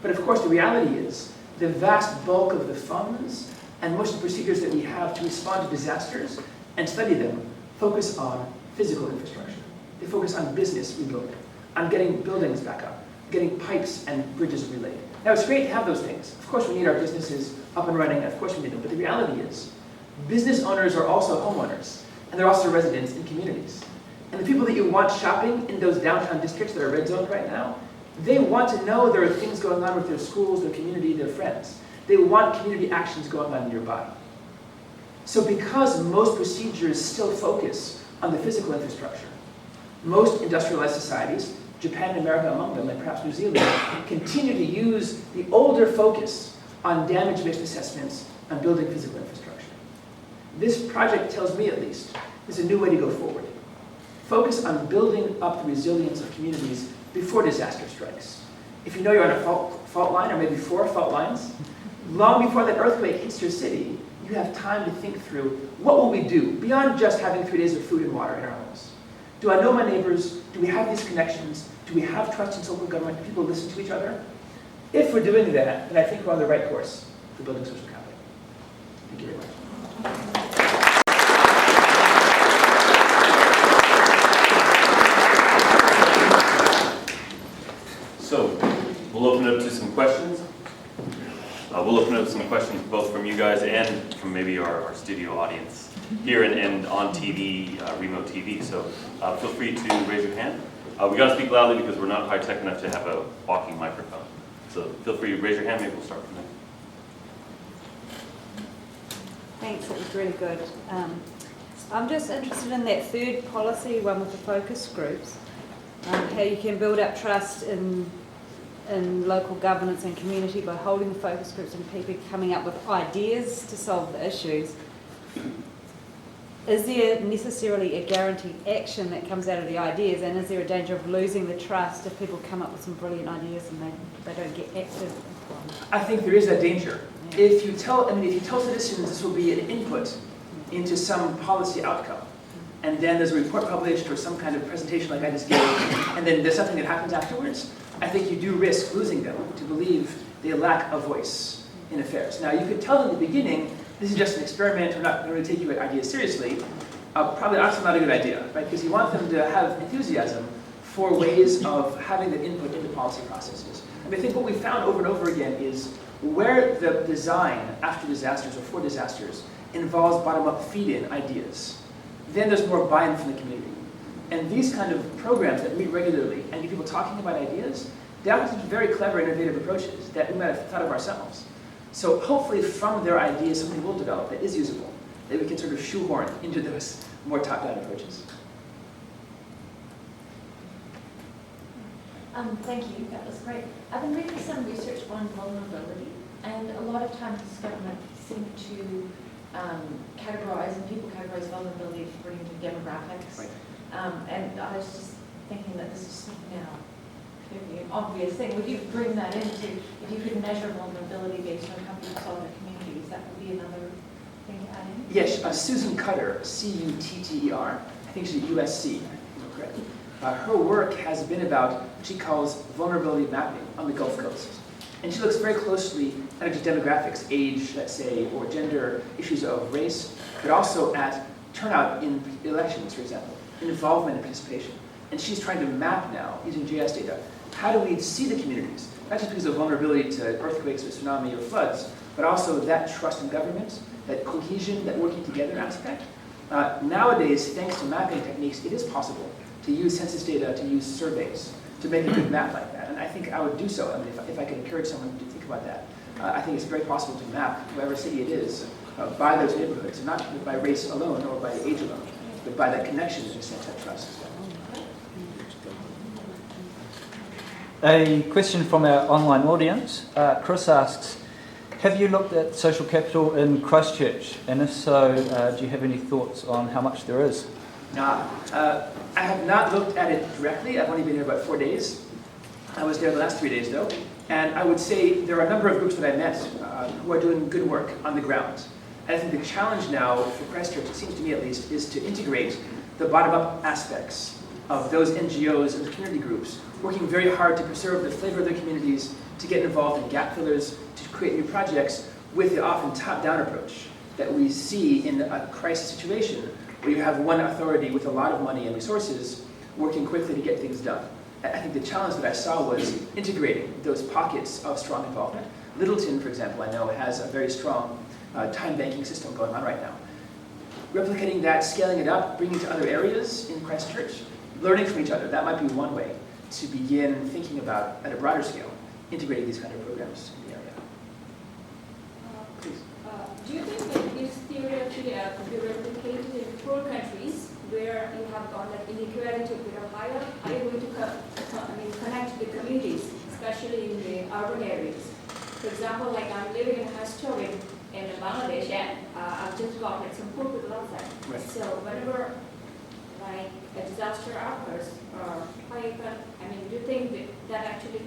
But of course, the reality is the vast bulk of the funds and most of the procedures that we have to respond to disasters and study them focus on physical infrastructure. They focus on business rebuilding, on getting buildings back up, getting pipes and bridges relayed. Now, it's great to have those things. Of course, we need our businesses up and running, and of course we need them. But the reality is, business owners are also homeowners, and they're also residents in communities. And the people that you want shopping in those downtown districts that are red zoned right now, they want to know there are things going on with their schools, their community, their friends. They want community actions going on nearby. So because most procedures still focus on the physical infrastructure, most industrialized societies, Japan and America among them, and perhaps New Zealand, continue to use the older focus on damage-based assessments on building physical infrastructure. This project tells me, at least, is a new way to go forward. Focus on building up the resilience of communities before disaster strikes. If you know you're on a fault line, or maybe 4 fault lines, long before that earthquake hits your city, you have time to think through, what will we do beyond just having 3 days of food and water in our homes? Do I know my neighbors? Do we have these connections? Do we have trust in local government? Do people listen to each other? If we're doing that, then I think we're on the right course for building social capital. Thank you very much. So we'll open it up to some questions. We'll open up some questions both from you guys and from maybe our studio audience here and on TV, WREMO TV. So feel free to raise your hand. We got to speak loudly because we're not high tech enough to have a walking microphone. So feel free to raise your hand. Maybe we'll start from there. Thanks, it was really good. I'm just interested in that third policy one with the focus groups, how you can build up trust in local governance and community by holding the focus groups and people coming up with ideas to solve the issues. Is there necessarily a guaranteed action that comes out of the ideas, and is there a danger of losing the trust if people come up with some brilliant ideas and they don't get active? I think there is that danger. Yeah. If you tell citizens this will be an input into some policy outcome, and then there's a report published or some kind of presentation like I just gave, and then there's something that happens afterwards, I think you do risk losing them to believe they lack a voice in affairs. Now, you could tell them in the beginning, this is just an experiment, we're not going to take your ideas seriously. Probably also not a good idea, right? Because you want them to have enthusiasm for ways of having the input into policy processes. I mean, I think what we found over and over again is where the design after disasters or for disasters involves bottom-up feed-in ideas, then there's more buy-in from the community. And these kind of programs that meet regularly and get people talking about ideas, they often have very clever, innovative approaches that we might have thought of ourselves. So hopefully from their ideas, something will develop that is usable, that we can sort of shoehorn into those more top-down approaches. Thank you, that was great. I've been reading some research on vulnerability, and a lot of times governments seem to categorize, and people categorize vulnerability according to demographics. Right. And I was just thinking that this is now maybe an obvious thing, would you bring that into, if you could measure vulnerability based on how people saw the communities, that would be another thing to add in? Yes, Susan Cutter, C-U-T-T-E-R, I think she's at USC, if I'm correct. Her work has been about what she calls vulnerability mapping on the Gulf Coast. And she looks very closely at just demographics, age, let's say, or gender, issues of race, but also at turnout in elections, for example, involvement and participation. And she's trying to map now, using GIS data, how do we see the communities, not just because of vulnerability to earthquakes or tsunami or floods, but also that trust in government, that cohesion, that working together aspect. Nowadays, thanks to mapping techniques, it is possible to use census data, to use surveys, to make a good map like that. And I think I would do so. I mean, if I could encourage someone to think about that. I think it's very possible to map whatever city it is by those neighborhoods, and not by race alone or by age alone, but by that connection and sense of trust. A question from our online audience. Chris asks, have you looked at social capital in Christchurch? And if so, do you have any thoughts on how much there is? I have not looked at it directly. I've only been here about 4 days. I was there the last 3 days, though. And I would say there are a number of groups that I met who are doing good work on the ground. And I think the challenge now for Christchurch, it seems to me at least, is to integrate the bottom-up aspects of those NGOs and the community groups working very hard to preserve the flavor of their communities, to get involved in gap fillers, to create new projects with the often top-down approach that we see in a crisis situation where you have one authority with a lot of money and resources working quickly to get things done. I think the challenge that I saw was integrating those pockets of strong involvement. Littleton, for example, I know has a very strong time banking system going on right now. Replicating that, scaling it up, bringing it to other areas in Christchurch, learning from each other, that might be one way to begin thinking about, at a broader scale, integrating these kind of programs in the area. Please. Do you think that this theory actually could be replicated in poor countries where you have got like inequality a bit higher? Are you going to connect the communities, especially in the urban areas? For example, like I'm living in a Hastorin in Bangladesh, and I've just got like some poor people outside. Right. So whenever like a disaster occurs, or do you think that actually,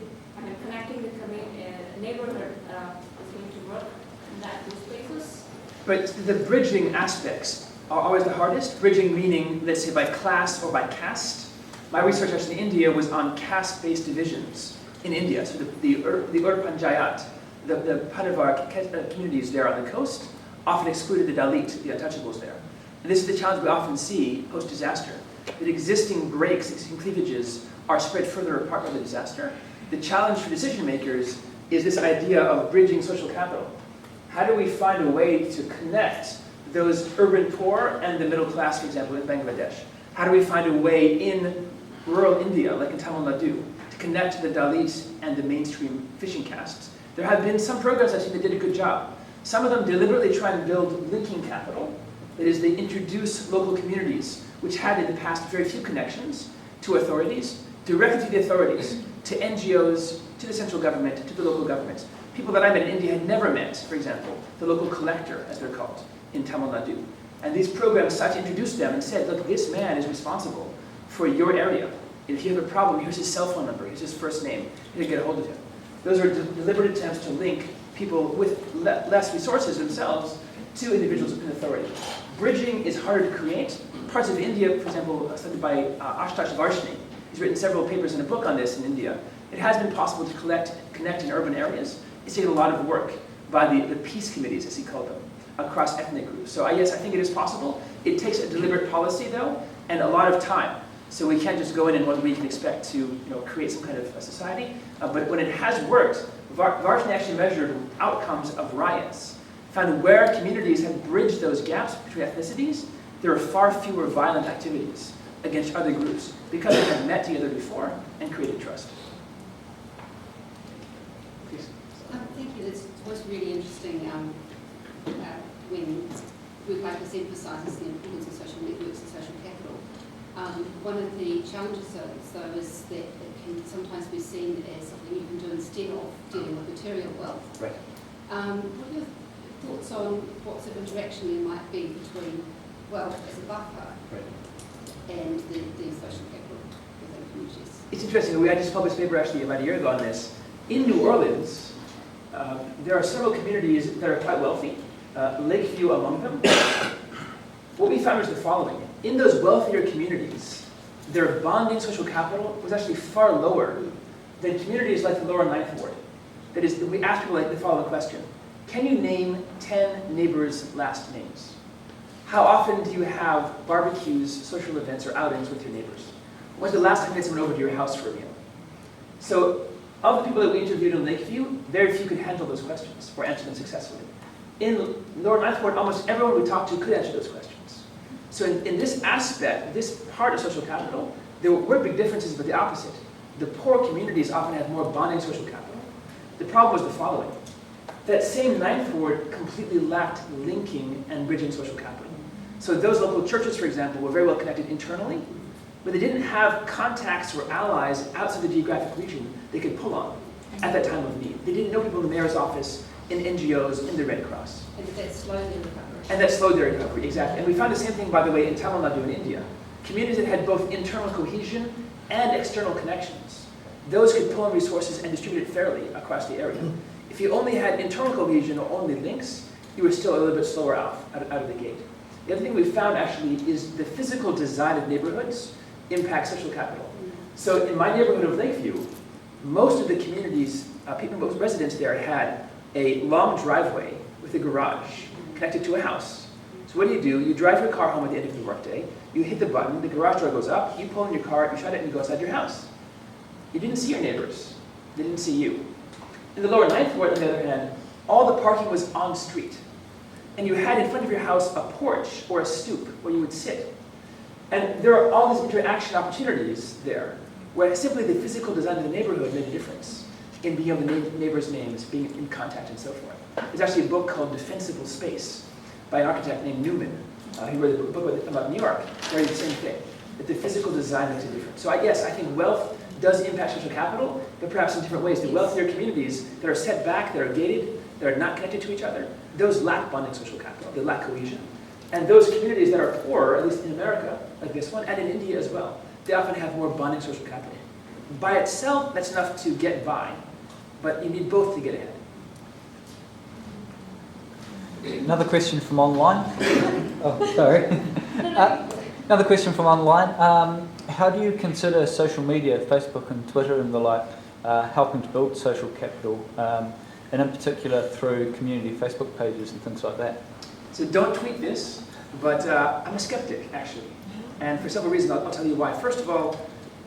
connecting the neighborhood is going to work in those places? But the bridging aspects are always the hardest. Bridging meaning, let's say, by class or by caste. My research actually in India was on caste-based divisions in India. So the Panchayat, the Panavar communities there on the coast, often excluded the Dalit, the untouchables there. And this is the challenge we often see post-disaster, that existing breaks, existing cleavages are spread further apart by the disaster. The challenge for decision makers is this idea of bridging social capital. How do we find a way to connect those urban poor and the middle class, for example, in Bangladesh? How do we find a way in rural India, like in Tamil Nadu, to connect the Dalit and the mainstream fishing castes? There have been some programs I think that did a good job. Some of them deliberately try and build linking capital. That is, they introduce local communities, which had in the past very few connections to authorities, directly to the authorities, to NGOs, to the central government, to the local governments. People that I met in India had never met, for example, the local collector, as they're called, in Tamil Nadu. And these programs sought to introduce them and said, look, this man is responsible for your area. If you have a problem, here's his cell phone number, here's his first name, you can get a hold of him. Those are deliberate attempts to link people with less resources themselves to individuals in authority. Bridging is harder to create. Parts of India, for example, studied by Ashutosh Varshney, he's written several papers and a book on this in India. It has been possible to connect in urban areas. It's taken a lot of work by the peace committees, as he called them, across ethnic groups. So yes, I think it is possible. It takes a deliberate policy, though, and a lot of time. So we can't just go in 1 week and expect to create some kind of a society. But when it has worked, Varshney actually measured outcomes of riots, found where communities have bridged those gaps between ethnicities, there are far fewer violent activities against other groups because they have met together before and created trust. Please. Thank you. This was really interesting when Group Focus emphasises the importance of social networks and social capital. One of the challenges, though, is that it can sometimes be seen as something you can do instead of dealing with material wealth. Right. What are your thoughts on what sort of interaction there might be between wealth as a buffer and the social capital within communities. It's interesting, I just published a paper actually about a year ago on this. In New Orleans, there are several communities that are quite wealthy, Lakeview among them. What we found was the following. In those wealthier communities, their bonding social capital was actually far lower than communities like the lower Ninth Ward. That is, we asked people like the following question. Can you name 10 neighbors' last names? How often do you have barbecues, social events, or outings with your neighbors? When's the last time you had someone over to your house for a meal? So, of the people that we interviewed in Lakeview, very few could handle those questions or answer them successfully. In Lower Ninth Ward, almost everyone we talked to could answer those questions. So in this aspect, this part of social capital, there were big differences, but the opposite. The poor communities often had more bonding social capital. The problem was the following. That same Ninth Ward completely lacked linking and bridging social capital. So those local churches, for example, were very well connected internally, but they didn't have contacts or allies outside the geographic region they could pull on at that time of need. They didn't know people in the mayor's office, in NGOs, in the Red Cross. And that slowed their recovery. And that slowed their recovery, exactly. And we found the same thing, by the way, in Tamil Nadu in India. Communities that had both internal cohesion and external connections. Those could pull in resources and distribute it fairly across the area. If you only had internal cohesion or only links, you were still a little bit slower out of the gate. The other thing we found actually is the physical design of neighborhoods impacts social capital. So in my neighborhood of Lakeview, most of the communities, most residents there had a long driveway with a garage connected to a house. So what do? You drive your car home at the end of the workday, you hit the button, the garage door goes up, you pull in your car, you shut it, and you go inside your house. You didn't see your neighbors. They didn't see you. In the lower Ninth Ward, on the other hand, all the parking was on street. And you had in front of your house a porch or a stoop where you would sit. And there are all these interaction opportunities there, where simply the physical design of the neighborhood made a difference in being able to name neighbors' names, being in contact, and so forth. There's actually a book called Defensible Space by an architect named Newman. He wrote a book about New York, where the same thing, that the physical design makes a difference. So yes, I think wealth does impact social capital, but perhaps in different ways. The wealthier communities that are set back, that are gated, that are not connected to each other, those lack bonding social capital, they lack cohesion. And those communities that are poorer, at least in America, like this one, and in India as well, they often have more bonding social capital. By itself, that's enough to get by, but you need both to get ahead. Another question from online. Oh, sorry. Another question from online. How do you consider social media, Facebook and Twitter and the like, helping to build social capital, and in particular through community Facebook pages and things like that? So don't tweet this, but I'm a skeptic, actually. And for several reasons, I'll tell you why. First of all,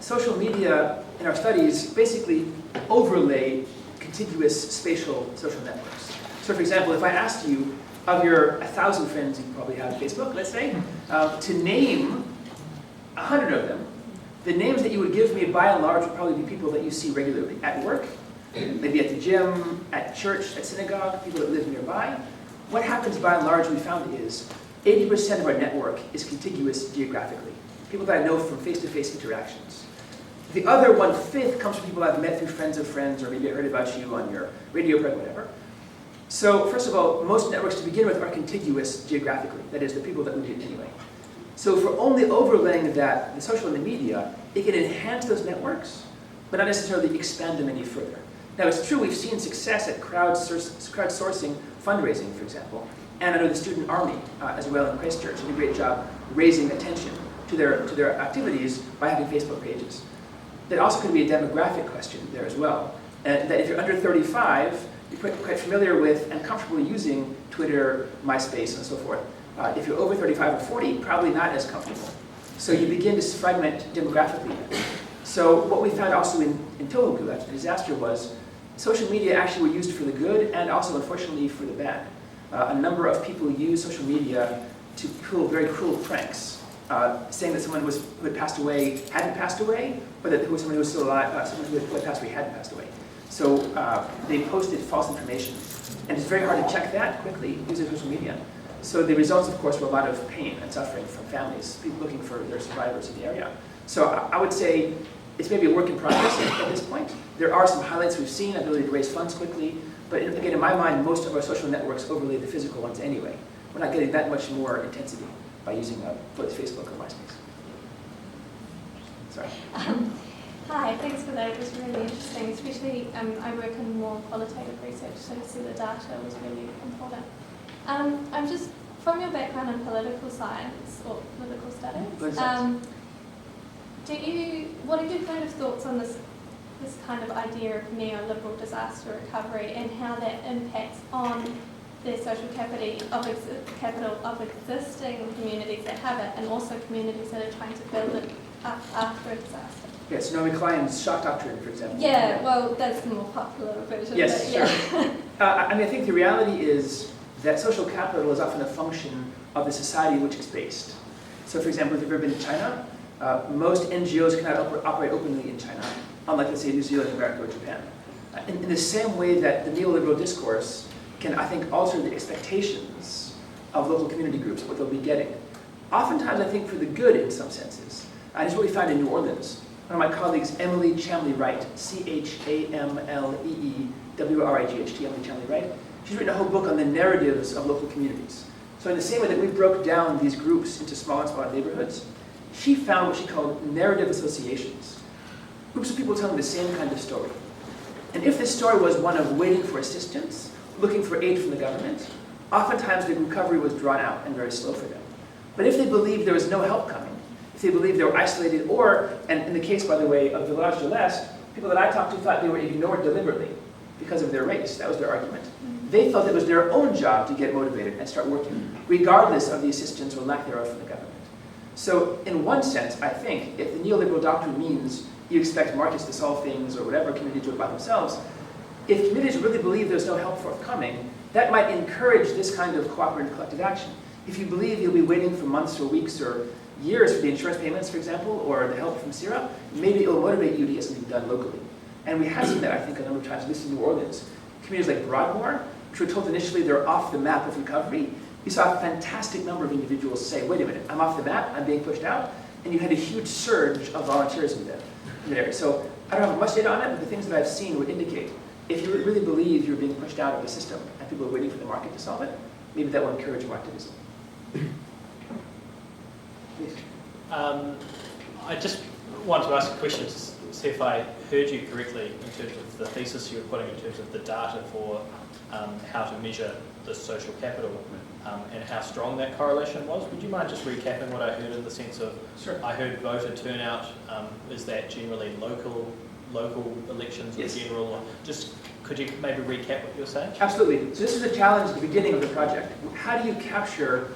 social media in our studies basically overlay contiguous spatial social networks. So for example, if I asked you, of your 1,000 friends you probably have on Facebook, let's say, to name 100 of them, the names that you would give me by and large would probably be people that you see regularly at work, maybe at the gym, at church, at synagogue, people that live nearby. What happens by and large, we found, is 80% of our network is contiguous geographically. People that I know from face-to-face interactions. The other 1/5 comes from people I've met through friends of friends, or maybe I heard about you on your radio program, whatever. So first of all, most networks to begin with are contiguous geographically. That is, the people that we did anyway. So if we're only overlaying that, the social and the media, it can enhance those networks, but not necessarily expand them any further. Now it's true, we've seen success at crowdsourcing fundraising, for example, and I know the Student Army as well in Christchurch did a great job raising attention to their activities by having Facebook pages. That also could be a demographic question there as well. And that if you're under 35, you're quite familiar with and comfortable using Twitter, MySpace, and so forth. If you're over 35 or 40, probably not as comfortable. So you begin to fragment demographically. So what we found also in Tohoku after the disaster was social media actually were used for the good and also, unfortunately, for the bad. A number of people use social media to pull very cruel pranks, saying that someone who had passed away hadn't passed away, or that someone who was still alive, someone who had passed away hadn't passed away. So they posted false information. And it's very hard to check that quickly using social media. So the results, of course, were a lot of pain and suffering from families, people looking for their survivors in the area. So I would say it's maybe a work in progress at this point. There are some highlights we've seen, ability to raise funds quickly, but again, in my mind, most of our social networks overlay the physical ones anyway. We're not getting that much more intensity by using both Facebook or MySpace. Sorry. Hi, thanks for that. It was really interesting, especially I work in more qualitative research, so to see the data was really important. I'm just, from your background in political science or political studies, what are your kind of thoughts on this kind of idea of neoliberal disaster recovery and how that impacts on the social capital of existing communities that have it and also communities that are trying to build it up after a disaster? Yes, Naomi Klein's shock doctrine, for example. Yeah, well, that's the more popular version. Yes, but sure. I mean, I think the reality is that social capital is often a function of the society in which it's based. So, for example, if you've ever been to China, most NGOs cannot operate openly in China, unlike, let's say, New Zealand, America, or Japan. In the same way that the neoliberal discourse can, I think, alter the expectations of local community groups, what they'll be getting. Oftentimes, I think, for the good in some senses. And it's what we found in New Orleans. One of my colleagues, Emily Chamley Wright, Chamley Wright, Emily Chamley Wright, she's written a whole book on the narratives of local communities. So in the same way that we broke down these groups into small and smaller neighborhoods, she found what she called narrative associations. Groups of people telling the same kind of story. And if this story was one of waiting for assistance, looking for aid from the government, oftentimes the recovery was drawn out and very slow for them. But if they believed there was no help coming, if they believed they were isolated, or, and in the case, by the way, of Village de l'Est, people that I talked to thought they were ignored deliberately because of their race. That was their argument. They felt it was their own job to get motivated and start working, regardless of the assistance or lack thereof from the government. So in one sense, I think, if the neoliberal doctrine means you expect markets to solve things or whatever communities do it by themselves, if communities really believe there's no help forthcoming, that might encourage this kind of cooperative collective action. If you believe you'll be waiting for months or weeks or years for the insurance payments, for example, or the help from CIRA, maybe it will motivate you to get something done locally. And we have seen that, I think, a number of times, at least in New Orleans. Communities like Broadmoor, which were told initially they're off the map of recovery, you saw a fantastic number of individuals say, wait a minute, I'm off the map, I'm being pushed out, and you had a huge surge of volunteerism there. So I don't have much data on it, but the things that I've seen would indicate if you really believe you're being pushed out of the system and people are waiting for the market to solve it, maybe that will encourage more activism. I just want to ask a question to see if I heard you correctly in terms of the thesis you were putting in terms of the data for how to measure the social capital and how strong that correlation was. Would you mind just recapping what I heard in the sense of, sure. I heard voter turnout, is that generally local elections in general? Or just could you maybe recap what you were saying? Absolutely. So this is the challenge at the beginning of the project. How do you capture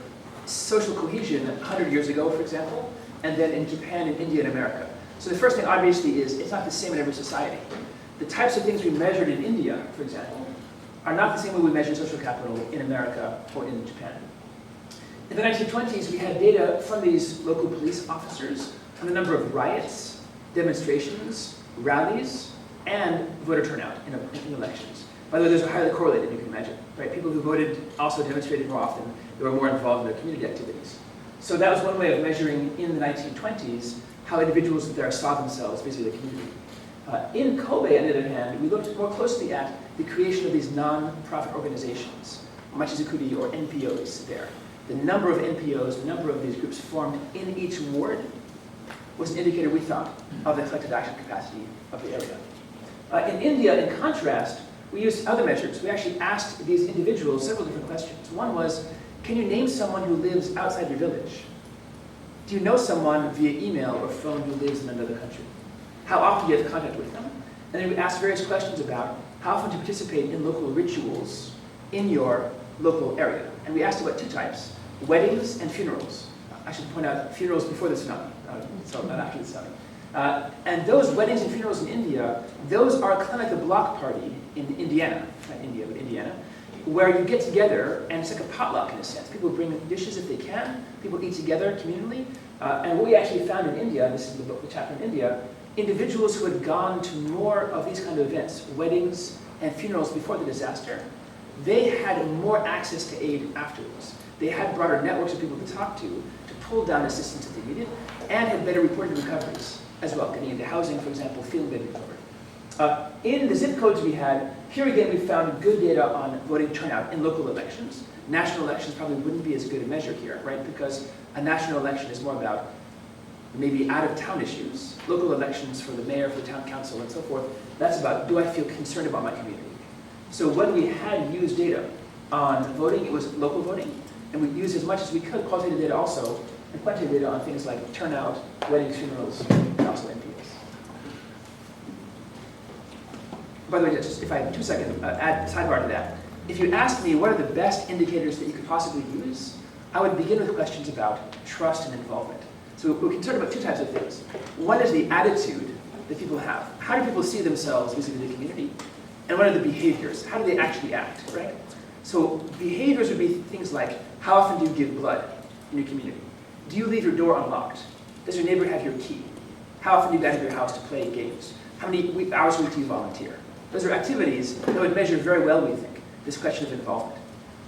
social cohesion 100 years ago, for example, and then in Japan and India and America? So the first thing, obviously, is it's not the same in every society. The types of things we measured in India, for example, are not the same way we measure social capital in America or in Japan. In the 1920s, we had data from these local police officers on the number of riots, demonstrations, rallies, and voter turnout in elections. By the way, those are highly correlated, you can imagine. Right? People who voted also demonstrated more often. They were more involved in their community activities. So that was one way of measuring in the 1920s how individuals there saw themselves vis-a-vis the community. In Kobe, on the other hand, we looked more closely at the creation of these non-profit organizations, Machizukuri or NPOs there. The number of NPOs, the number of these groups formed in each ward was an indicator, we thought, of the collective action capacity of the area. In India, in contrast, we used other measures. We actually asked these individuals several different questions. One was, can you name someone who lives outside your village? Do you know someone via email or phone who lives in another country? How often do you have contact with them? And then we asked various questions about how often do you participate in local rituals in your local area. And we asked about two types, weddings and funerals. I should point out funerals before the tsunami, so not after the tsunami. And those weddings and funerals in India, those are kind of like the block party in Indiana, not India, but Indiana, where you get together, and it's like a potluck in a sense. People bring dishes if they can, people eat together communally. And what we actually found in India, this is the book, the chapter in India, individuals who had gone to more of these kind of events, weddings and funerals before the disaster, they had more access to aid afterwards. They had broader networks of people to talk to pull down assistance that they needed, and had better reported recoveries as well, getting into housing, for example, feeling better recovered. In the zip codes we had, here again we found good data on voting turnout in local elections. National elections probably wouldn't be as good a measure here, right? Because a national election is more about maybe out-of-town issues, local elections for the mayor, for the town council, and so forth. That's about, do I feel concerned about my community? So when we had used data on voting, it was local voting, and we used as much as we could qualitative data also, and quantitative data on things like turnout, weddings, funerals, and also NPS. By the way, just if I have 2 seconds, add sidebar to that. If you asked me what are the best indicators that you could possibly use, I would begin with questions about trust and involvement. So we're concerned about 2 types of things. One is the attitude that people have. How do people see themselves vis-a-vis the community? And what are the behaviors? How do they actually act, right? So behaviors would be things like, how often do you give blood in your community? Do you leave your door unlocked? Does your neighbor have your key? How often do you go to your house to play games? How many hours a week do you volunteer? Those are activities that would measure very well, we think, this question of involvement.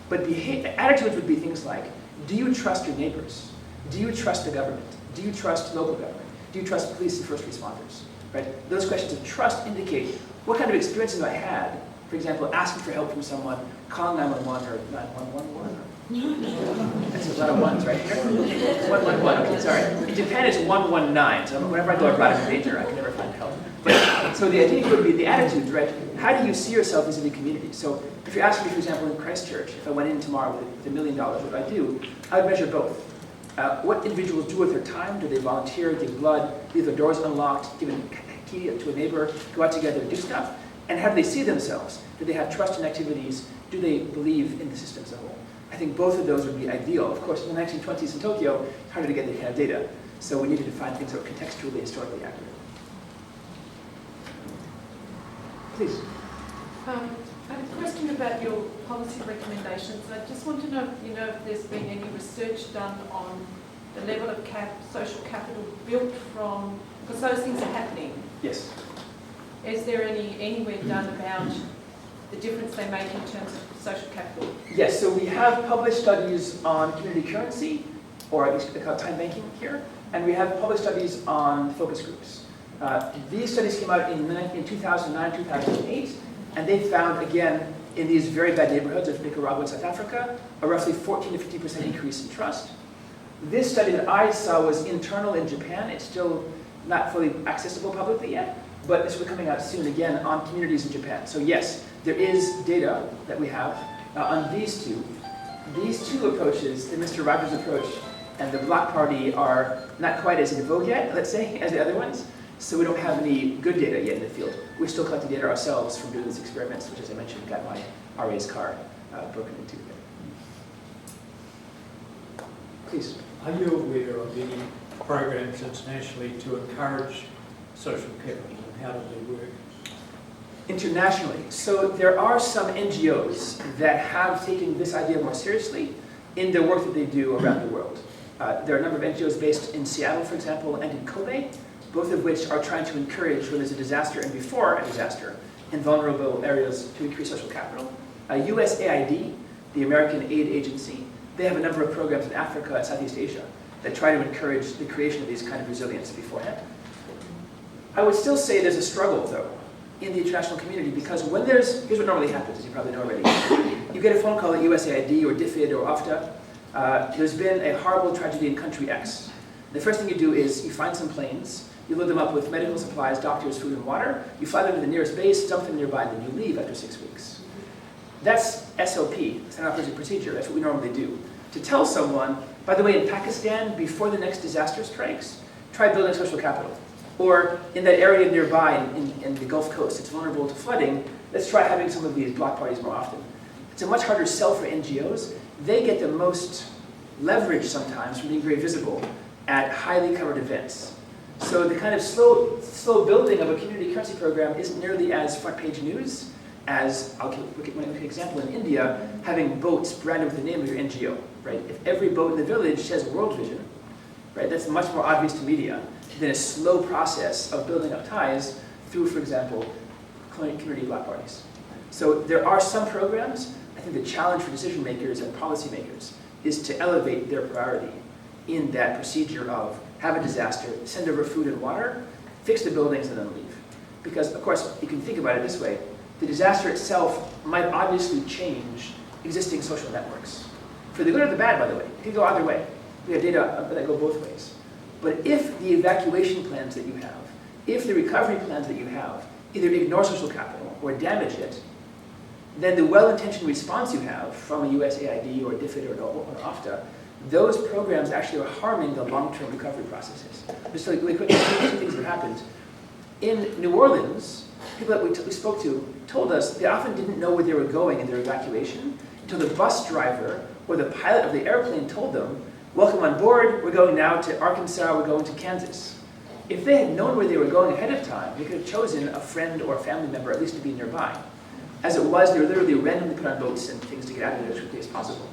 But attitudes would be things like, do you trust your neighbors? Do you trust the government? Do you trust local government? Do you trust police and first responders? Right? Those questions of trust indicate what kind of experiences I had. For example, asking for help from someone, calling 911 or 911. That's a lot of ones, right? 111, okay, sorry. In Japan it's 119, so whenever I go abroad in danger, I can never find help. But, so the idea would be the attitudes, right? How do you see yourself as in the community? So if you're asking me, for example, in Christchurch, if I went in tomorrow with $1 million, what would I do? I would measure both. What individuals do with their time? Do they volunteer, give blood, leave their doors unlocked, give a key to a neighbor, go out together and do stuff? And how do they see themselves? Do they have trust in activities? Do they believe in the system as a whole? I think both of those would be ideal. Of course, in the 1920s in Tokyo, it's harder to get that kind of data. So we needed to find things that were contextually, historically accurate. Please. I have a question about your policy recommendations. I just want to know if there's been any research done on the level of social capital built from, because those things are happening. Yes. Is there anywhere done about the difference they make in terms of social capital? Yes, so we have published studies on community currency, or at least they call it time banking here, and we have published studies on focus groups. These studies came out in 2009, 2008, and they found, again, in these very bad neighborhoods of Nicaragua and South Africa, a roughly 14 to 50% increase in trust. This study that I saw was internal in Japan. It's still not fully accessible publicly yet, but this will be coming out soon again on communities in Japan. So yes, there is data that we have on these two. These two approaches, the Mr. Rogers approach and the Block Party, are not quite as in vogue yet, let's say, as the other ones. So we don't have any good data yet in the field. We're still collecting data ourselves from doing these experiments, which, as I mentioned, got my RA's car broken into. Please. Are you aware of any programs internationally to encourage social capital, and how do they work? Internationally. So there are some NGOs that have taken this idea more seriously in the work that they do around the world. There are a number of NGOs based in Seattle, for example, and in Kobe, both of which are trying to encourage, when there's a disaster and before a disaster, in vulnerable areas to increase social capital. USAID, the American Aid Agency, they have a number of programs in Africa and Southeast Asia that try to encourage the creation of these kind of resilience beforehand. I would still say there's a struggle, though, in the international community, because when here's what normally happens, as you probably know already. You get a phone call at USAID or DFID or OFTA. There's been a horrible tragedy in country X. The first thing you do is you find some planes, you load them up with medical supplies, doctors, food, and water, you fly them to the nearest base, dump them nearby, and then you leave after 6 weeks. That's SOP, standard operating procedure. That's what we normally do. To tell someone, by the way, in Pakistan, before the next disaster strikes, try building social capital. Or in that area nearby in the Gulf Coast, it's vulnerable to flooding, let's try having some of these block parties more often. It's a much harder sell for NGOs. They get the most leverage sometimes from being very visible at highly covered events. So the kind of slow building of a community currency program isn't nearly as front page news as, I'll give an example, in India, having boats branded with the name of your NGO, right? If every boat in the village says World Vision, right, that's much more obvious to media than a slow process of building up ties through, for example, community block parties. So there are some programs. I think the challenge for decision makers and policy makers is to elevate their priority in that procedure of have a disaster, send over food and water, fix the buildings, and then leave. Because, of course, you can think about it this way. The disaster itself might obviously change existing social networks. For the good or the bad, by the way. It can go either way. We have data that go both ways. But if the evacuation plans that you have, if the recovery plans that you have either ignore social capital or damage it, then the well-intentioned response you have from a USAID or DFID or OFTA, those programs actually are harming the long-term recovery processes. Just really quick, two things that happened. In New Orleans, people that we spoke to told us they often didn't know where they were going in their evacuation until the bus driver or the pilot of the airplane told them, welcome on board, we're going now to Arkansas, we're going to Kansas. If they had known where they were going ahead of time, they could have chosen a friend or a family member at least to be nearby. As it was, they were literally randomly put on boats and things to get out of there as quickly as possible.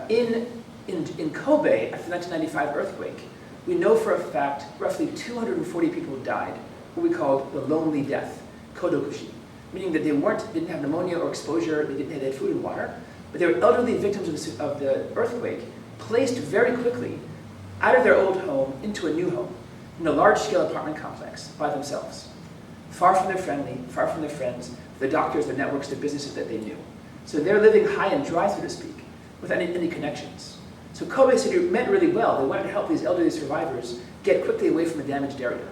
In Kobe, after the 1995 earthquake, we know for a fact roughly 240 people died, what we called the lonely death, kodokushi, meaning that they didn't have pneumonia or exposure, they had food and water, but they were elderly victims of the earthquake, placed very quickly out of their old home into a new home, in a large-scale apartment complex by themselves, far from their family, far from their friends, the doctors, the networks, the businesses that they knew. So they're living high and dry, so to speak, without any connections. So Kobe City meant really well. They wanted to help these elderly survivors get quickly away from a damaged area.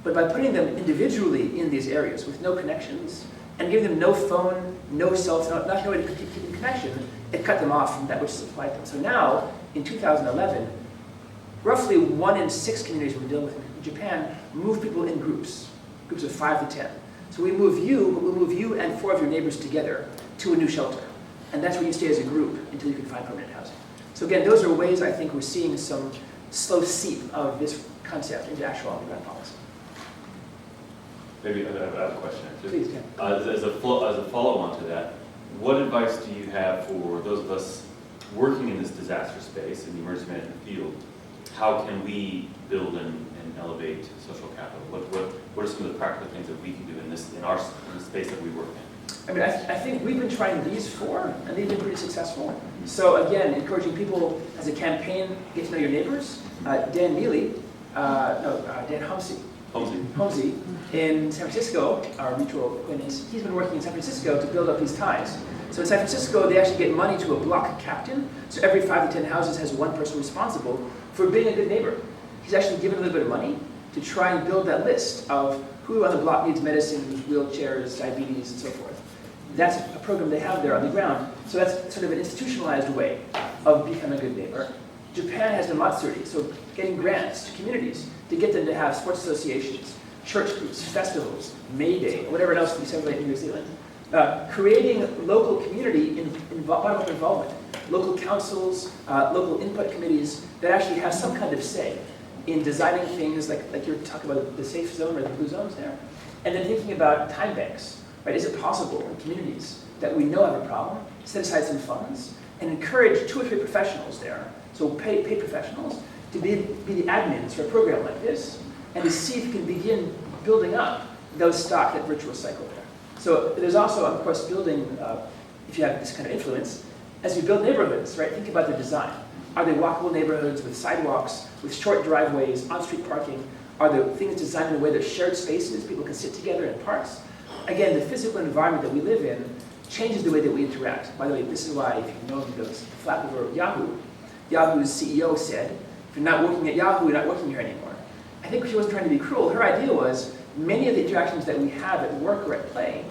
But by putting them individually in these areas with no connections, and giving them no phone, no cell phone, not knowing to keep in connection, it cut them off from that which supplied them. So now, in 2011, roughly 1 in 6 communities we're dealing with in Japan move people in groups of 5 to 10. So we move you, but we'll move you and 4 of your neighbors together to a new shelter. And that's where you stay as a group until you can find permanent housing. So again, those are ways I think we're seeing some slow seep of this concept into actual on-the-ground policy. Maybe I have a question. Please, Ken. As a follow-on to that, what advice do you have for those of us working in this disaster space, in the emergency management field? How can we build and elevate social capital? What are some of the practical things that we can do in the space that we work in? I mean, I think we've been trying these 4, and they've been pretty successful. So again, encouraging people as a campaign, get to know your neighbors. Dan Homsey in San Francisco, our mutual acquaintance, he's been working in San Francisco to build up these ties. So in San Francisco, they actually get money to a block captain. So every 5 to 10 houses has one person responsible for being a good neighbor. He's actually given a little bit of money to try and build that list of who on the block needs medicines, wheelchairs, diabetes, and so forth. That's a program they have there on the ground. So that's sort of an institutionalized way of becoming a good neighbor. Japan has the matsuri, so getting grants to communities to get them to have sports associations, church groups, festivals, May Day, whatever else we celebrate in New Zealand. Creating local community bottom-up involvement, local councils, local input committees that actually have some kind of say in designing things like you're talking about the safe zone or the blue zones there, and then thinking about time banks. Right? Is it possible in communities that we know have a problem, set aside some funds, and encourage 2 or 3 professionals there, so paid professionals, to be the admins for a program like this, and to see if you can begin building up those stock, that virtuous cycle there. So there's also, of course, building, if you have this kind of influence, as you build neighborhoods, right? Think about the design. Are they walkable neighborhoods with sidewalks, with short driveways, on-street parking? Are there things designed in a way that shared spaces, people can sit together in parks? Again, the physical environment that we live in changes the way that we interact. By the way, this is why, if you know those flap over Yahoo, Yahoo's CEO said, if you're not working at Yahoo, you're not working here anymore. I think she wasn't trying to be cruel. Her idea was, many of the interactions that we have at work or at play,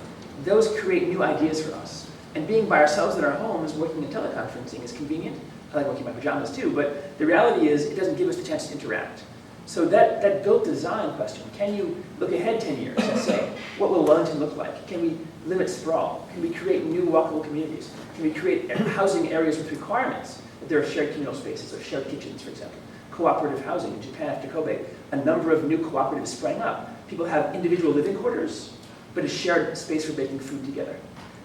those create new ideas for us. And being by ourselves in our homes, working in teleconferencing is convenient. I like working in my pajamas too, but the reality is it doesn't give us the chance to interact. So that built design question, can you look ahead 10 years and say, what will Wellington look like? Can we limit sprawl? Can we create new walkable communities? Can we create housing areas with requirements that there are shared communal spaces or shared kitchens, for example? Cooperative housing in Japan after Kobe, a number of new cooperatives sprang up. People have individual living quarters, but a shared space for baking food together.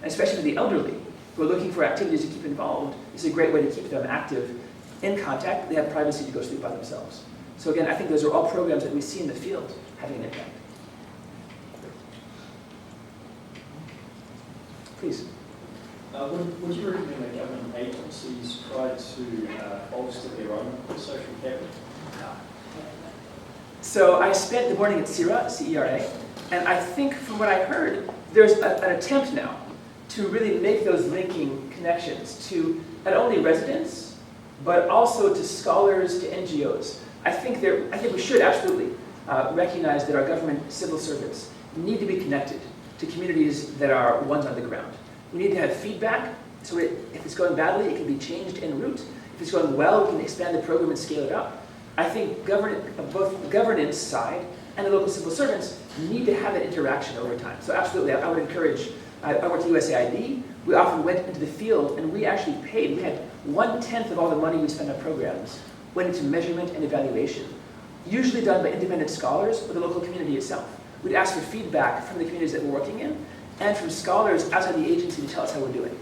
And especially for the elderly, who are looking for activities to keep involved, it's a great way to keep them active, in contact. They have privacy to go sleep by themselves. So again, I think those are all programs that we see in the field having an impact. Please. Would you recommend that government agencies try to bolster their own social capital? So I spent the morning at CERA, C-E-R-A, and I think from what I heard, there's an attempt now to really make those linking connections to not only residents, but also to scholars, to NGOs. I think we should absolutely recognize that our government civil servants need to be connected to communities that are ones on the ground. We need to have feedback, so if it's going badly, it can be changed en route. If it's going well, we can expand the program and scale it up. I think both the governance side and the local civil servants need to have that interaction over time. So absolutely, I would encourage, I worked at USAID, we often went into the field and we actually paid, we had 1/10 of all the money we spent on programs went into measurement and evaluation, usually done by independent scholars or the local community itself. We'd ask for feedback from the communities that we're working in and from scholars outside the agency to tell us how we're doing.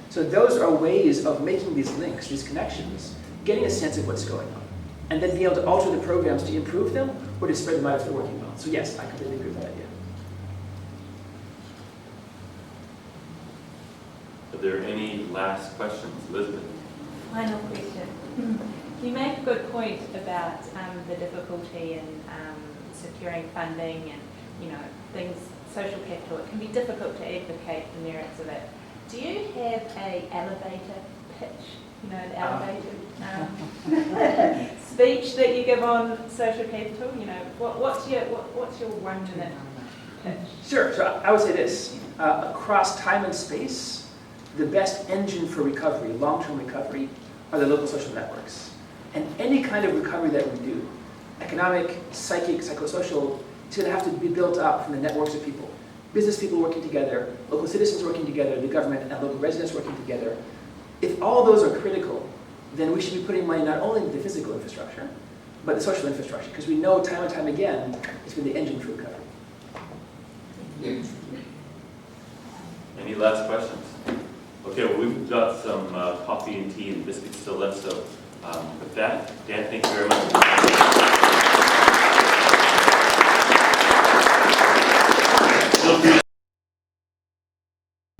So those are ways of making these links, these connections, getting a sense of what's going on, and then being able to alter the programs to improve them or to spread them out if they're working well. So yes, I completely agree with that idea. Are there any last questions? Elizabeth? Final question. You make a good point about the difficulty in securing funding and, things, social capital. It can be difficult to advocate the merits of it. Do you have a elevator pitch? The elevator speech that you give on social capital? What's your 1 minute pitch? Sure. So I would say this: across time and space, the best engine for recovery, long-term recovery, are the local social networks. And any kind of recovery that we do, economic, psychic, psychosocial, it's going to have to be built up from the networks of people. Business people working together, local citizens working together, the government and local residents working together. If all those are critical, then we should be putting money not only into the physical infrastructure, but the social infrastructure, because we know time and time again it's been the engine for recovery. Any last questions? Okay, well, we've got some coffee and tea and biscuits still left, so with that, Dan, thank you very much.